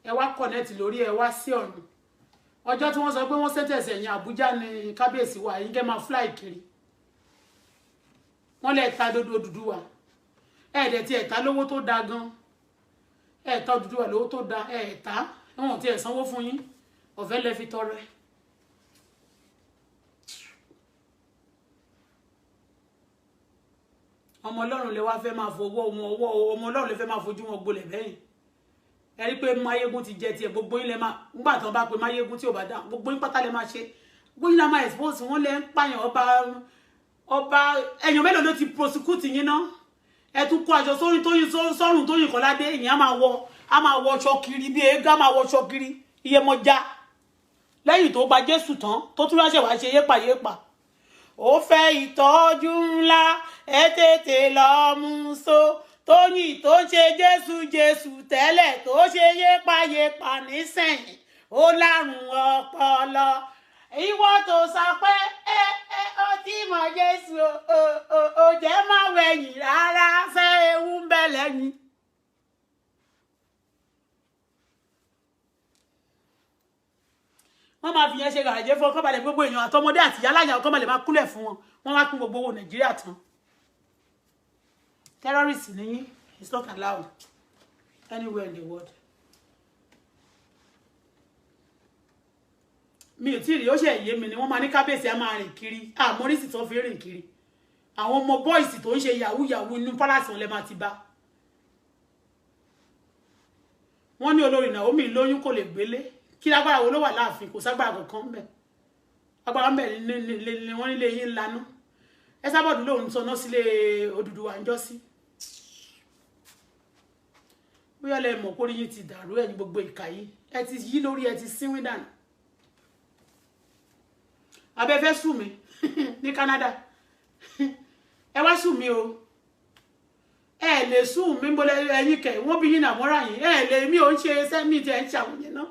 ẹ wá connect lórí ẹ wá sí ọ̀run ọjọ́ tí wọ́n sọ pé wọ́n sẹ́tẹ̀sẹ̀ ẹ̀yìn Àbújá ní kábíyèsí wa yín kẹ́ máa fly kiri wọ́n lè ta dodo Odùduwà ẹ̀ẹ́dẹ̀ tí ẹ̀ta lówó tó da gan ẹ̀ẹ́ta Odùduwà lówó tó da ẹ̀ẹ́ta ẹ̀wọ̀n tí ẹ̀ sanwó fún yín ọ̀fẹ́ lẹ fi tọrẹ. ọmọ Ọlọ́run lè wá fẹ́ máa fọwọ́ ọmọ Ọlọ́run lè fẹ́ máa fojú wọn gbolẹ̀ bẹ́yìn ẹ rí pé Máyégún ti jẹ tiẹ̀ gbogbo yín lẹ máa nígbà tán bá pe Máyégún tí ò bá dá gbogbo yín pátá lẹ máa ṣe gbogbo yín la máa expose wọn lẹ ń pààyàn ọba ẹ̀yàn mélòó ló ti prosecute yín náà ẹ tún kó aṣọ sórí sọ́rùn Tóyìn Kọ́ládé ìyẹn á máa wọ ọṣọ kiri bí eégá máa wọ ọṣọ kiri Iyemọja lẹ́yìn tó gba Jésù tán tó tún ráṣẹ̀ wá ṣe yépa ó fẹ́ ìtọ́jú ńlá ẹ tètè lọ mú so Tóyìn tó ṣe Jésù tẹ́lẹ̀ tó ṣe yépa nísẹ̀yìn ó lárùn ọpọlọ ìwọ tó sọ pé ó ti mọ Jésù ó jẹ́ má wẹ̀yìn rárá fẹ́ ewu ń bẹ lẹ́yìn. wọ́n máa fi yẹn ṣe gàràjẹ́ fún ọkọ̀ balẹ̀ gbogbo èèyàn àtọmọdé àti yálàyà ọkọ̀ balẹ̀ máa kúlẹ̀ fún wọn wọ́n wá pín gbogbo owó Nàìjíríà tán. Terrorists nìyí it's not allowed anywhere in the world. mi ò tí ì rí ó ṣe ìyé mi ni wọ́n máa ní kábíyèsí á máa rìn kiri àmọ́rísì tó fi rìn kiri àwọn ọmọ bọ́ìsì tó ń ṣe yahoo inú pálásì wọn lẹ máa ti bá. wọ́n ní olórí Naomi lóyún kò lè gbélé kí lágbára wo ló wà láàfin kò ságbára kankan ńbẹ agbára ńbẹ ni wọ́n nílé yín lanu ẹ sábọ̀dù lòun sọ náà sílé Odùduwà ń jọ sí bóyá lẹ mọ̀ kórí yín ti dàrú ẹ̀yin gbogbo ìkà yìí ẹ ti yí lórí ẹ ti sínwín dànù abẹ́fẹ́ sùn mí ní Canada ẹ wá sùn mí o ẹ lè sùn mí bọ́lẹ̀ ẹ̀yin kẹ̀ wọ́n bí yín nà mọ́ra yín ẹ lè mí ò ń ṣe sẹ́mi tí ẹ ń ṣàwọn yẹn náà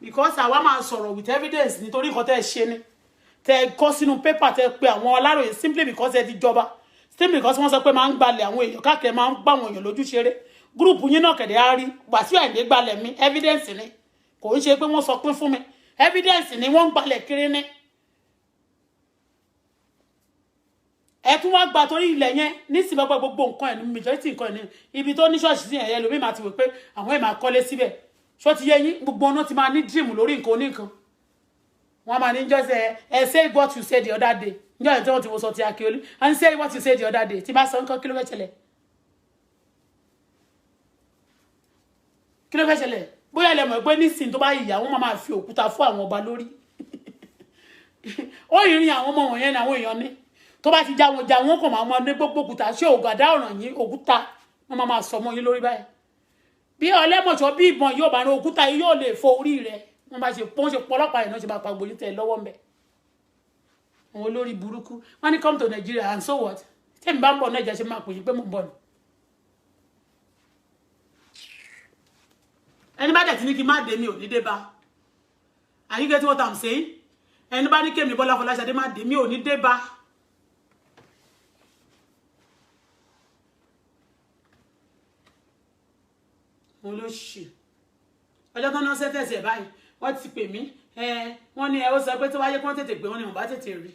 because àwa máa sọ̀rọ̀ with evidence nítorí nǹkan tẹ́ ẹ ṣe ni tẹ́ ẹ kọ́ sínú pépà tẹ́ ẹ pe àwọn Aláròyé simply because ẹ ti jọba simply because wọ́n sọ pé máa ń gbalẹ̀ àwọn èèyàn káàkiri máa ń gbà àwọn èèyàn lójú ṣeré gúrùpù yín náà kẹ̀dẹ̀ á rí Wàsíù Àyìndé gbalẹ̀ mi evidence ni kò ń ṣe pé wọ́n sọ pé fún mi evidence ni wọ́n ń gbalẹ̀ kiri ní. ẹ tún wá gba torí ilẹ̀ yẹn nísìnyí gbogbo nǹkan ẹ̀ ní majority nǹkan ẹ̀ ní ibi tó ní ṣọ́ọ̀ṣì sí ẹ̀yẹ lómi máa ti wò pé àwọn ẹ̀ máa kọ́lé síbẹ̀ ṣó ti yé yín gbogbo ọ̀nà ti máa ní dream lórí nǹkan oníkan wọ́n máa ní jọ́sẹ̀ ẹ say what you said the other day níjọ́ ẹ̀ tí wọ́n ti wọ́n sọ ti Akíolú and say what you said the other day tí bá sọ nǹkan kí ló fẹ́ ṣẹlẹ̀ bóyá ilẹ̀ mọ̀ pé nísìnyí tó bá yìyà wọ́n máa fi òkúta fún àwọn ọba lórí ó ìrìn àwọn ọmọ wọ̀nyẹn ni àwọn èèyàn ní tó bá ti já wọn kò máa mọ ní gbogbo òkúta ṣé ògàdá ọ̀ràn yín òkúta wọ́n máa sọ mọ́ yín lórí báyìí bí ọlẹ́mọ̀ṣọ́ bí ìbọn yóò bá ní òkúta yìí yóò lè fọ orí rẹ̀ wọ́n bá ṣe pọ́lọ́pàá yìí náà ṣe máa pa gbòyìn tẹ̀ lọ́wọ́ mbẹ̀ àwọn olórí burúkú wọ́n ní come to Nigeria and so what tẹ́mi bá ń bọ̀ Nàìjíríà ṣe máa pè yín pé mo ń bọ̀ ni ẹni bá dẹ̀ ti ní kí n má dé mi ò ní dé bá are you getting what I'm saying ẹni bá ní kémi Bọ́lá Fọláṣadé má dé mi ò ní dé bá mo ló ṣì ọjọ́ tó náà sẹ́tẹ̀sì ẹ̀ báyìí wọ́n ti pè mí wọ́n ní ẹ ó sọ pé tó wáyé kí wọ́n tètè pé wọ́n ní wọ́n bá tètè rí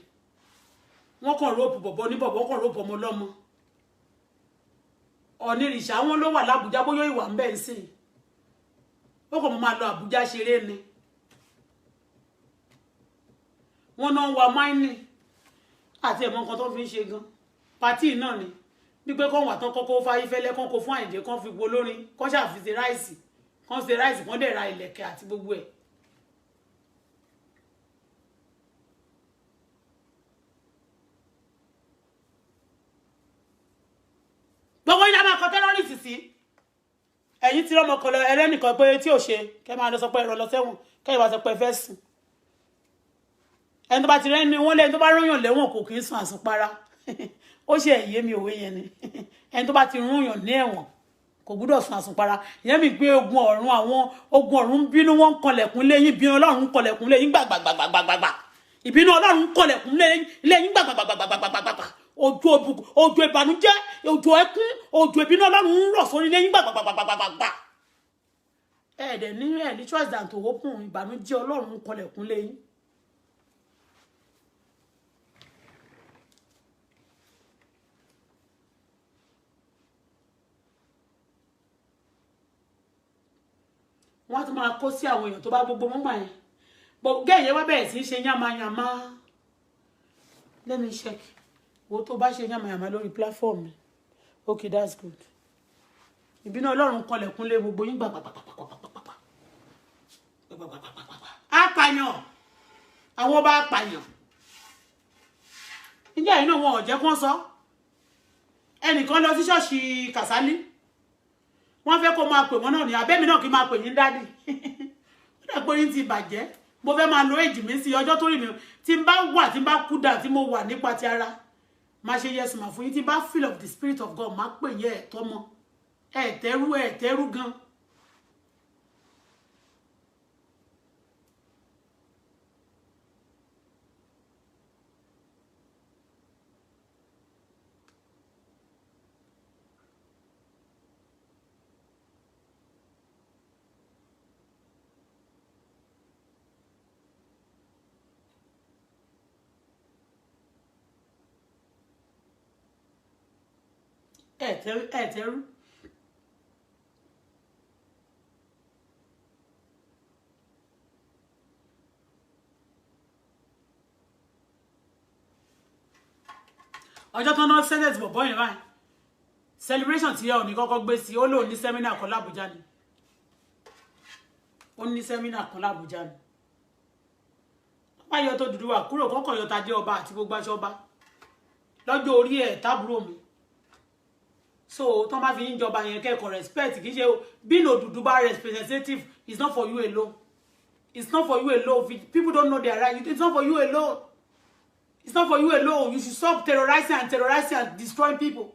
wọ́n kàn róòpù bọ̀bọ̀ ní bọ̀bọ̀ wọ́n kàn róòpù ọmọ lọ́mọ ọ̀nìrìṣà wọn ló wà lábújá bóyá ìwà ń bẹ̀ ń sìn ó kàn máa lọ Àbújá ṣeré ni wọ́n náà ń wa máìnì àti ẹ̀mọ́ nǹkan tó fi ń ṣe gan pàtí náà ni gbígbé kọ́ wà tán kọ́kọ́ fáyé fẹ́lẹ́ kán kó fún Àyìndé kán fi po lórin kán ṣàfi ṣe ráìsì kán dẹ̀ ra ìlẹ̀kẹ̀ àti gbogbo ẹ̀. sí ẹ̀yin tí ọmọ kan lọ ẹlẹ́nìkan pé tí ò ṣe kẹ́ máa lọ sọ pé ẹ̀rọ lọ sẹ́wọ̀n kẹ́ ìwà sọ pé fẹ́ sùn ẹni tó bá ti rẹ́ni wọ́n lẹ́ni tó bá rányàn lẹ́wọ̀n kò kì í sùn àsùnpara ó ṣe ẹ̀yẹ mi òwe yẹn ni ẹni tó bá ti rúnyàn ní ẹ̀wọ̀n kò gbúdọ̀ sùn àsùnpara ìyẹn mi gbé ogun ọ̀run àwọn ogun ọ̀run ń bínú wọn ń kọlẹ̀kùn lẹ́yìn ìbínú ọlọ́run ń kọlẹ̀kùn lẹ́yìn gbàgbàgbàgbàgbàgbà ìbínú ọlọ́run ń kọlẹ̀kùn lẹ́yìn gbàgbàgbàgbàgbàgbà ojú ìbànújẹ́ ojú ẹkún ojú ìbínú ọlọ́run ń rọ̀ sórí lẹ́yìn gbàgbàgbàgbàgbà ẹ̀ẹ́dẹ̀ ní ẹ̀ ní choice than to open ìbànújẹ́ ọlọ́run ń kọlẹ̀kùn lẹ́yìn. wọ́n tún máa kó sí àwọn èèyàn tó bá gbogbo mọ́gbà yẹn gẹ́yẹ wá bẹ̀rẹ̀ sí í ṣe yánmayànmá let me check wo tó bá ṣe yánmayànmá lórí platform mi okay that's good ìbínú ọlọ́run kọlẹ̀kùn lé gbogbo yín gbàgbàgbàgbàgbàgbàgbà apàyàn àwọn ọba apàyàn níjà yìí náà wọn ò jẹ́ kó sọ ẹnìkan lọ sí ṣọ́ọ̀ṣì Kàsálí wọ́n fẹ́ kó máa pè wọ́n náà ní abẹ́mi náà kí máa pè yín dádì ó dẹ̀ pé yín ti bàjẹ́ mo fẹ́ máa lo èjì mi sí ọjọ́ tó rí mi tí n bá wà tí n bá kú dà tí mo wà nípa ti ara máa ṣe yes mà fún yín tí n bá feel of the spirit of God máa pè yín ẹ̀ tọ́mọ ẹ̀ tẹ́rú gan. ẹ̀tẹ́rú ọjọ́ tó náà senate bọ̀bọ̀ yẹn báyìí celebration tí ẹ ò ní kọ́kọ́ gbé sí ó lóun ní seminar kan l'Abuja ni ó ní seminar kan l'Abuja ni wọ́n yọ tó dúdú wà kúrò kọ́kọ́ yọ tadé ọba àti gbogbo aṣọ ọba lọ́jọ́ orí ẹ̀ tábúrò mi so tó bá fi ń jọba yẹn kẹ́kọ̀ọ́ respect kì í ṣe being Oduduba representative is not for you alone it's not for you alone people don't know their right it's not for you alone it's not for you alone you should stop terrorizing and destroying people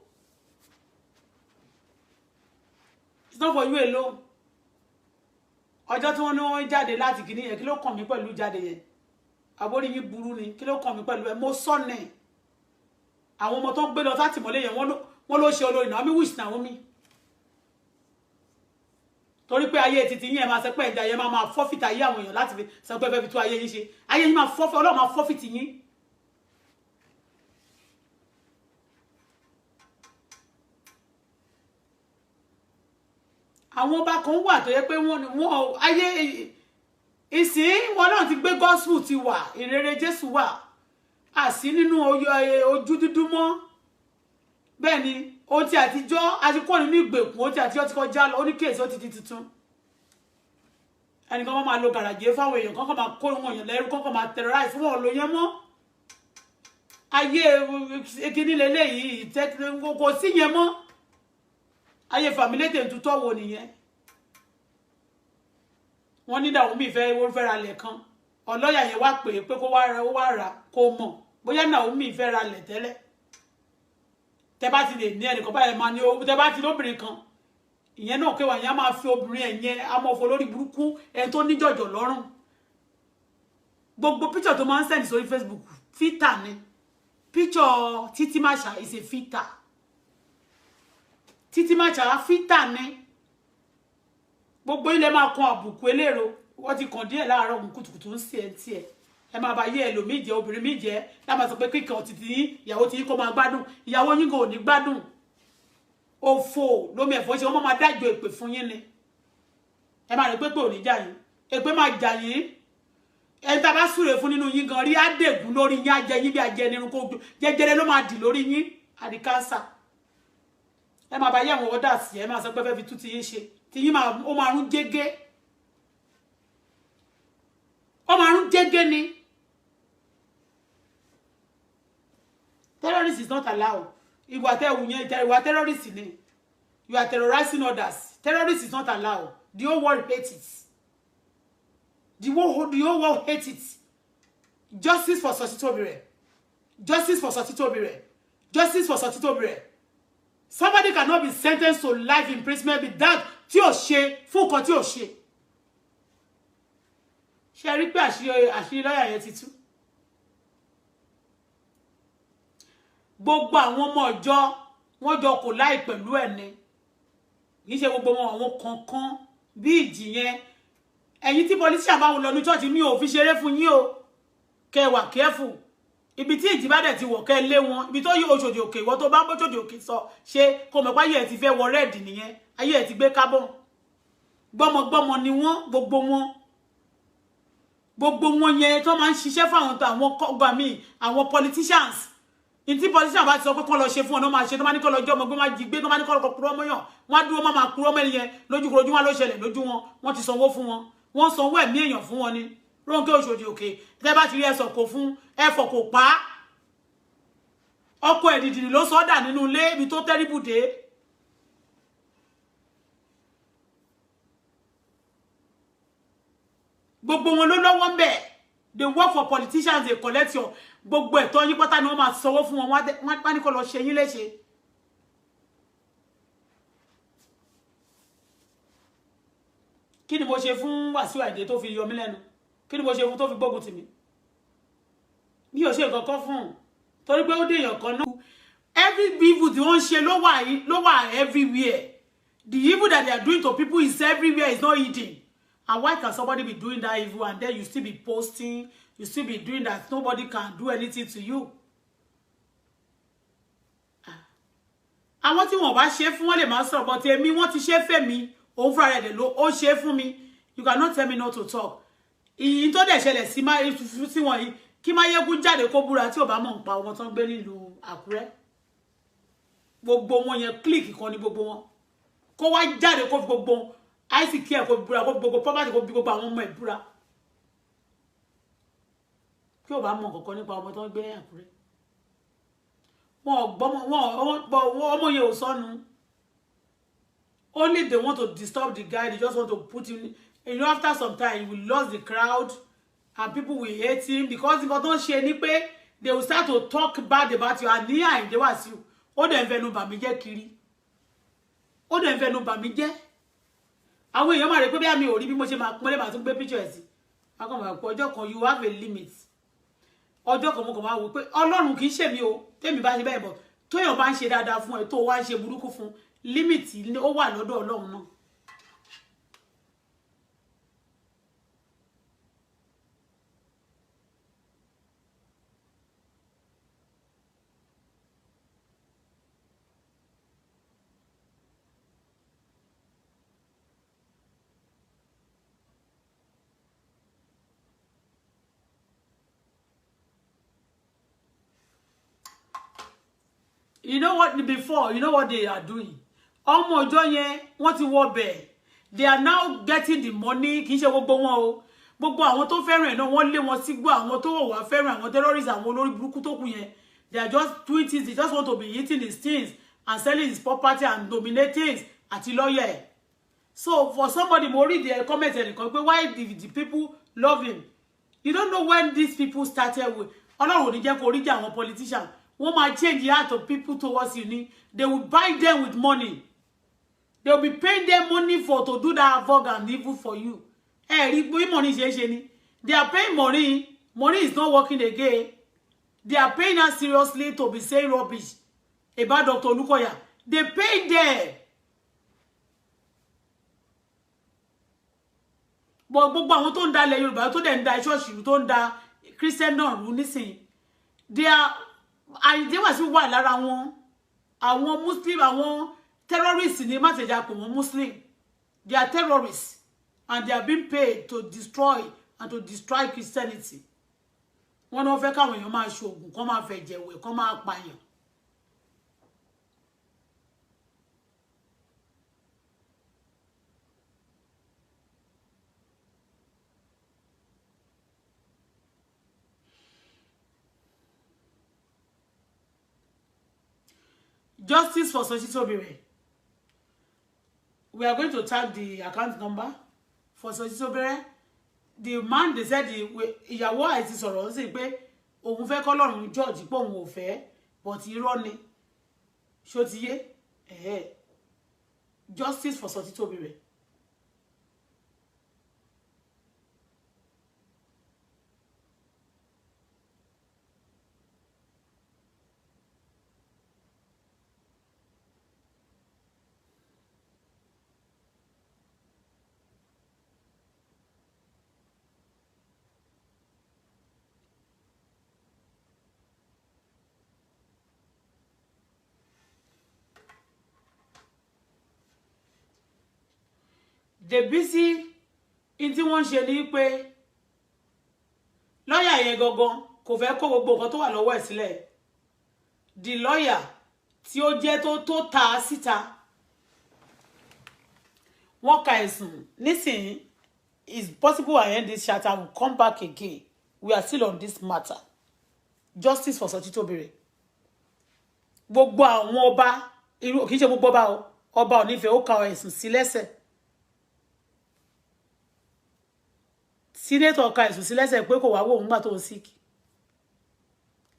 it's not for you alone ọjọ́ tí wọ́n ní wọ́n jáde láti kìíní yẹn kí ló kàn mí pẹ̀lú jáde yẹn àbórí yín burú ni kí ló kàn mí pẹ̀lú ẹ mo sọ́nà àwọn ọmọ tó ń gbé lọ sátìmọ́lé yẹn wọ́n ló ṣe olórí Naomi wish Naomi torí pé ayé títí yín ẹ máa ṣe pé ẹ̀dá yẹn máa forfeit ayé àwọn èèyàn láti fi sọ pé fẹ́ fi tó ayé yín ṣe ayé yín máa forfeit Ọlọ́run máa forfeit yín. àwọn ọba kan wà tó yẹ pé wọ́n ayé ìsìn wọn náà ti gbé gospel ti wà ìrere Jésù wà àsí nínú ojú dúdú mọ́ bẹ́ẹ̀ ni ó ti àtijọ́ àti kúrò nínú ìgbèkùn ó ti àtijọ́ ti kọjá lọ ó ní kéèsì ó ti di tuntun ẹnìkan máa lo gàràjé fáwọn èèyàn kọ́kọ́ máa kó wọn èèyàn lẹ́rú kọ́kọ́ máa terrorize fún wọn lò yẹn mọ́ ayé ekini lélẹ́yìí kò sí yẹn mọ́ ayé fàmílétè tutọ́ wo nìyẹn wọ́n ní Naomi wọ́n fẹ́ ra lẹ̀ kan ọlọ́yà yẹn wá pè é pé kó wá ra kó mọ̀ bóyá Naomi fẹ́ ra lẹ̀ tẹ́lẹ̀ tẹ́ bá ti lè ní ẹnìkan báyìí máa ní tẹ́ bá ti lóbìnrin kan ìyẹn náà kéwà yẹn á máa fi obìnrin ẹ̀yẹn á mọ̀ fọ lórí burúkú ẹni tó níjọ̀jọ̀ lọ́rùn gbogbo píṣọ̀ tó máa ń sẹ́ni sórí Facebook fítà ni píṣọ̀ Títí Màṣà is a fítà Títí Màṣà fítà ni gbogbo ilẹ̀ máa kan àbùkù eléèrò wọ́n ti kàn díẹ̀ láàárọ̀ òun kùtùkùtù ń sí ẹ̀ tí ẹ̀ ẹ máa bá yé ẹlòmíì jẹ obìnrin míì jẹ láti sọ pé kíkẹ́ ọtí tí ìyàwó tí kò máa gbádùn ìyàwó yín kò ní gbádùn òfò lómi ẹ̀fọ́ ṣe wọ́n máa dájọ́ èpè fún yín ni ẹ máa rí pé ò ní jà yín èpè máa jà yín ẹni tá a bá súre fún nínú yín gan rí àdègùn lórí yín á jẹ yín bí ajẹ nínú kó jẹjẹrẹ ló máa dì lórí yín àdì kánsà ẹ máa bá yé àwọn ọ̀dà sí ẹ máa sọ pé fẹ́ fi tú ti yín ṣe tí yín ó máa rún jégé ó máa rún jégé ni. Terrorist is not allowed. Ìwà terrorist ni. You are terrorizing others. Terrorists is not allowed. The whole world hates it. The whole world hates it. Justice for Sotitobire. Justice for Sotitobire. Justice for Sotitobire. Somebody cannot be sentenced to life imprisonment with that tí ó ṣe fún nǹkan tí ó ṣe. Ṣé rí pé àṣírí lọ́yà yẹn ti tú. Gbogbo àwọn ọmọ ọjọ́ wọ́n jọ kò láì pẹ̀lú ẹ̀ ni. Kì í ṣe gbogbo wọn àwọn kankan bí ìjì yẹn. Ẹ̀yin tí politician bá wọn lọ ní church mi ò fi ṣeré fún yín o. Kẹ́ wà careful. Ibi tí ìjì bá dẹ̀ ti wọ̀ kẹ́ lé wọn. Ibi tó yí Oṣòdì Òkè ìwọ tó bá ń bọ́ Oṣòdì Òkè sọ ṣe kó mọ̀ pé ayé ẹ̀ ti fẹ́ wọ red nìyẹn. Ayé ẹ̀ ti gbé carbon. Gbọ́mọgbọ́mọ ni wọ́n gbogbo wọn. Gbogbo wọn yẹn tó máa ń ṣiṣẹ́ fáwọn tó àwọn kọ́gbà míì àwọn politicians. Ìtí politician bá ti sọ pé kán lọ ṣe fún ọ̀nà máa ṣe tó máa ní kán lọ jọ́ ọmọ gbé máa jí gbé tó máa ní kán lọ kúrọ́ mọ́yàn. Wọ́n á dúró máa kúrọ́ mẹ́rin yẹn lójú wọn ló ṣẹlẹ̀ lójú wọn. Wọ́n ti sanwó fún wọn. Wọ́n sanwó ẹ̀mí èèyàn fún wọn ni. Ronke Oṣòdì Òkè tẹ́ bá ti rí ẹsọ̀ kò fún ẹfọ̀ kò pa á. Ọkọ ẹ̀dìdì ló sọ́dà nínú ilé ibi tó tẹ́rìbù dé. Gbogbo wọn ló lọ́wọ́ ń bẹ̀. They work for politicians, they collect your gbogbo ẹ̀tọ́ yín pátá ni wọ́n máa sanwó fún wọn wọ́n bá ní kó lọ ṣe yín léṣe. Kí ni mo ṣe fún Wàsíù Àyìndé tó fi yọ mí lẹ́nu? Kí ni mo ṣe fún tó fi gbógun tì mí? Mi ò ṣe nǹkan kan fún un. Torí pé ó dé èèyàn kan náà. Every evil tí wọ́n ṣe ló wà everywhere. The evil that they are doing to people is everywhere, it's not hidden. And why can somebody be doing that evil and then you still be posting, you still be doing that? Nobody can do anything to you. Àwọn tí wọ́n bá ṣe fún wọn lè máa sọ̀rọ̀ but èmi wọ́n ti ṣe fẹ́ mi, òun fúnra rẹ̀ ló ó ṣe fún mi. You cannot tell me not to talk. Ìyìn tó dẹ̀ ṣẹlẹ̀ sí wọn yìí kí Máyégún jáde kó búra tí ò bá mọ̀ nípa ọmọ tán gbé nílùú Àkúrẹ́. Gbogbo wọn yẹn click kan ní gbogbo wọn. Kó wá jáde kó fi gbogbo ICK kó búra kó gbogbo property kó bí gbogbo àwọn ọmọ ẹ̀ búra. Kí ò bá mọ̀ kankan nípa ọmọ tán gbé Àkúrẹ́. Ọmọ yẹn ò sọnù. Only they want to disturb the guy, they just want to put him. You know, after some time, he will lose the crowd and people will hate him because if don't share any pay, they will start to talk bad about you. And they was you. Ó dẹ̀ ń fẹnu bà mí jẹ́ kiri. Ó dẹ̀ ń fẹnu bà mí jẹ́. Àwọn èèyàn máa rẹ̀ pé bí àmì ò rí bí mo ṣe máa pọ́nlé máa tún gbé picture ẹ̀ sí. Akọ̀ máa pọ̀ ọjọ́ kan you have a limit. Ọjọ́ kan mo kàn máa wò pé Ọlọ́run kì í ṣe mi o. Tèmi bá ṣe bẹ́ẹ̀ bọ̀. Tóyàn bá ń ṣe dáadáa fún ẹ tó wá ń ṣe burúkú fún limit ó wà lọ́dọ̀ Ọlọ́run náà. You know what before, you know what they are doing. Ọmọ ọjọ́ yẹn wọ́n ti wọ bẹ̀. They are now getting the money. Kì í ṣe gbogbo wọn o. Gbogbo àwọn tó fẹ́ràn náà wọ́n lé wọn sígbó àwọn tó wà fẹ́ràn àwọn terrorists àwọn olórí burúkú tó kù yẹn. They are just doing things. They just want to be eating his things and selling his property and dominating àti lawyer. So for somebody mo read the comment ẹnìkan pé why the people love him. You don't know when these people started with. Ọlọ́run ò ní jẹ́ kó rí jẹ́ àwọn politicians. Wọ́n máa change the heart of people towards you. They will buy them with money. They will be paying them money to do that havoc and evil for you. Money they are paying money. Money is not working again. They are paying us seriously to be saying rubbish about Dr. Olukoya. They pay them. But gbogbo àwọn tó ń da ilẹ̀ Yorùbá tó dẹ̀ ń da ṣọ́ọ̀ṣì tó ń da Christian náà rú nísìn. They wà sí wà lára wọn. Àwọn Muslim, àwọn terrorists ni má tẹ̀jà pọ̀ wọ́n Muslim. They are terrorists and they are being paid to destroy and to destroy Christianity. Wọ́n náà fẹ́ káwọn èèyàn máa ṣoògùn, kán máa fẹ̀jẹ̀wẹ̀, kán máa pààyàn. Justice for Sotitobire. we are going to tag the account number for Sotitobire. The man, they said ìyàwó àìsí sọ̀rọ̀ ń sìn pé òun fẹ́ k'Ọlọ́run judge pé òun ò fẹ́, but irọ́ ni. Ṣó ti yé? Justice for Sotitobire. The busy in tí wọ́n ṣe ní pé lawyer yẹn gangan kò fẹ́ kó gbogbo nǹkan tó wà lọ́wọ́ ẹ̀ sílẹ̀. The lawyer tí ó jẹ́ tó ta síta wọ́n ka ẹ̀sùn nísìnyí. It's possible I end this chat and will come back again. We are still on this matter. Justice for Sotitobire. Gbogbo àwọn ọba irú kì í ṣe gbogbo ọba ò nífẹ̀ẹ́ ó ka ẹ̀sùn sí lẹ́sẹ̀. Senator ka ẹ̀sùn sí lẹ́sẹ̀ pé kò wá wò ńgbà tó sick.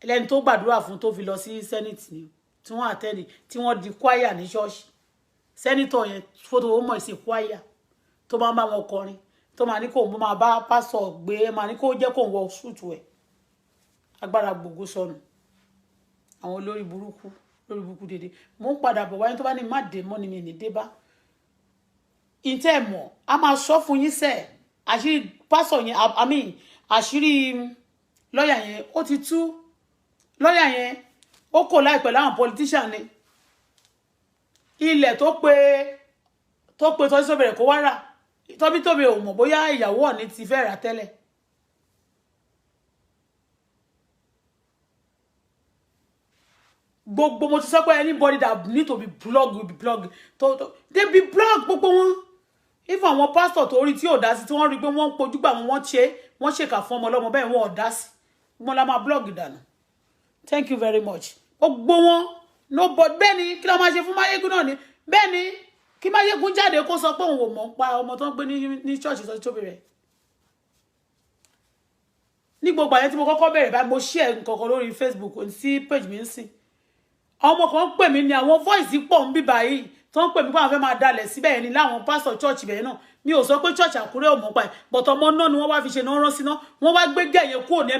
Ẹlẹ́ni tó gbàdúrà fún tó fi lọ sí Senate ni tí wọ́n attend tí wọ́n di choir ní church. Senator yẹn photo ó mọ̀ sí choir tó máa bá wọn kọrin tó máa ní kó máa bá pastor gbé máa ní kó jẹ́ kó wọ suit ẹ̀. Agbára gbogbo sọnù. Àwọn olórí burúkú dédé. Mo ń padà bọ̀ wáyé tó bá ní má dé mọ́ ni mi ní dé bá. Inte mọ̀ a máa sọ fún yín sẹ́ àṣírí pastor yẹn àṣírí lawyer yẹn ó ti tú. Lawyer yẹn ó kò láìpẹ́ láwọn politician ni. Ilẹ̀ tó pé Sotitobire kó wá rà. Sotitobire ò mọ̀ bóyá ìyàwó Ọ̀ọ̀ni ti fẹ́ rà tẹ́lẹ̀. Gbogbo mo ti sọ pé anybody that need to be blocked will be blocked. They be blocked gbogbo wọn. If àwọn pastor tó rí tí ò dá sí tí wọ́n rí pé wọ́n pojú gbà wọ́n ṣèkà fún ọmọ ọlọ́mọ bẹ́ẹ̀ wọ́n ò dá sí. Wọ́n la máa blog dànù. Thank you very much. Gbogbo wọn nobody bẹ́ẹ̀ ni kí ló máa ṣe fún Máyégún náà ni. Bẹ́ẹ̀ ni kí Máyégún jáde kó sọ pé òun ò mọ̀ ń pa ọmọ tó ń gbé ní church Sotitobire. Ní gbogbo àyẹ̀ tí mo kọ́kọ́ bẹ̀rẹ̀ báyìí mo share nǹkan kan lórí Facebook sí page mi ń sìn. Àwọn ọmọ kan pè mí ní àwọn voice pọ̀ ń bí báyìí tó ń pè mí pé àwọn fẹ́ máa dalẹ̀ síbẹ̀ yẹn ni láwọn pastor church bẹ̀yẹn náà. Mi ò sọ pé church Àkúrẹ́ ò mọ̀ pa ẹ̀ but ọmọ náà ni wọ́n wá fi ṣe náà rán sí náà wọ́n wá gbé gẹ̀yẹ kúrò ní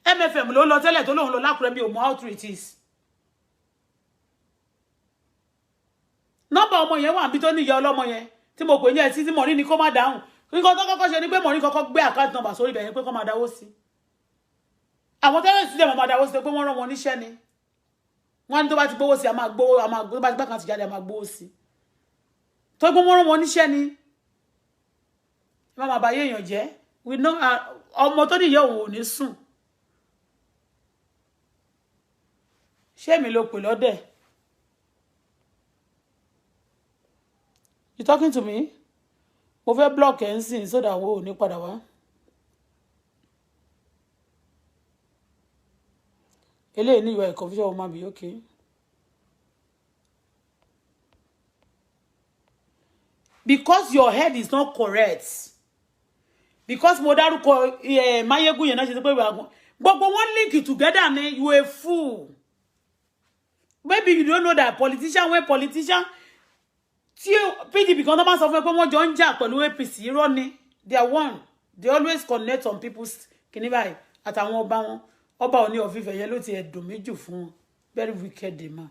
MFM ló lọ tẹ́lẹ̀ tó lóun lọ l'Ákúrẹ́ bí ò mọ̀ how true it is. Nọ́mbà ọmọ yẹn wà bí tó ní ìyá ọlọ́mọ yẹn tí mo pè ní ẹ̀ tí Mọ̀rí ni kó má dáhùn. Nǹkan tó kọ́kọ́ ṣe ni pé Mọ̀rí kọ́kọ́ gbé account number sórí ibẹ̀ yẹn pé kó máa dáwó sí. Àwọn tẹ́lẹ̀ sí dẹ̀ máa dáwó sí pé wọ́n rán wọn níṣẹ́ ni. Wọ́n ní tó bá ti gbówó sí a máa gbówó tó bá ti gbá kan ti jáde a máa gbówó sí. Tó gbé wọ́n rán wọn níṣẹ́ ni. Má máa bá yéèyàn jẹ́. We know ọmọ tó ní ìyá òun ò ní sùn. Ṣé mi ló pè lọ́dẹ̀? You talking to me? Mo fẹ́ block ẹ̀ ń sìn so that wo ò ní padà wá. Eléyìí ní ìwà confusion will be okay. Because your head is not correct. Because mo dárúkọ Máyégún yẹn náà ṣe pé gbogbo wọn link together ni you a fool. Maybe you don't know that politician tí PDP kan tó máa sọ fún ẹ pé wọ́n jọ ń jà pẹ̀lú APC irọ́ ni. They are one. They always connect on people's kìíní báyìí àtàwọn ọba wọn. Ọba Ọọ̀ni of Ifẹ̀ yẹn ló ti ẹ̀dùn méjì fún wọn. Very wicked man.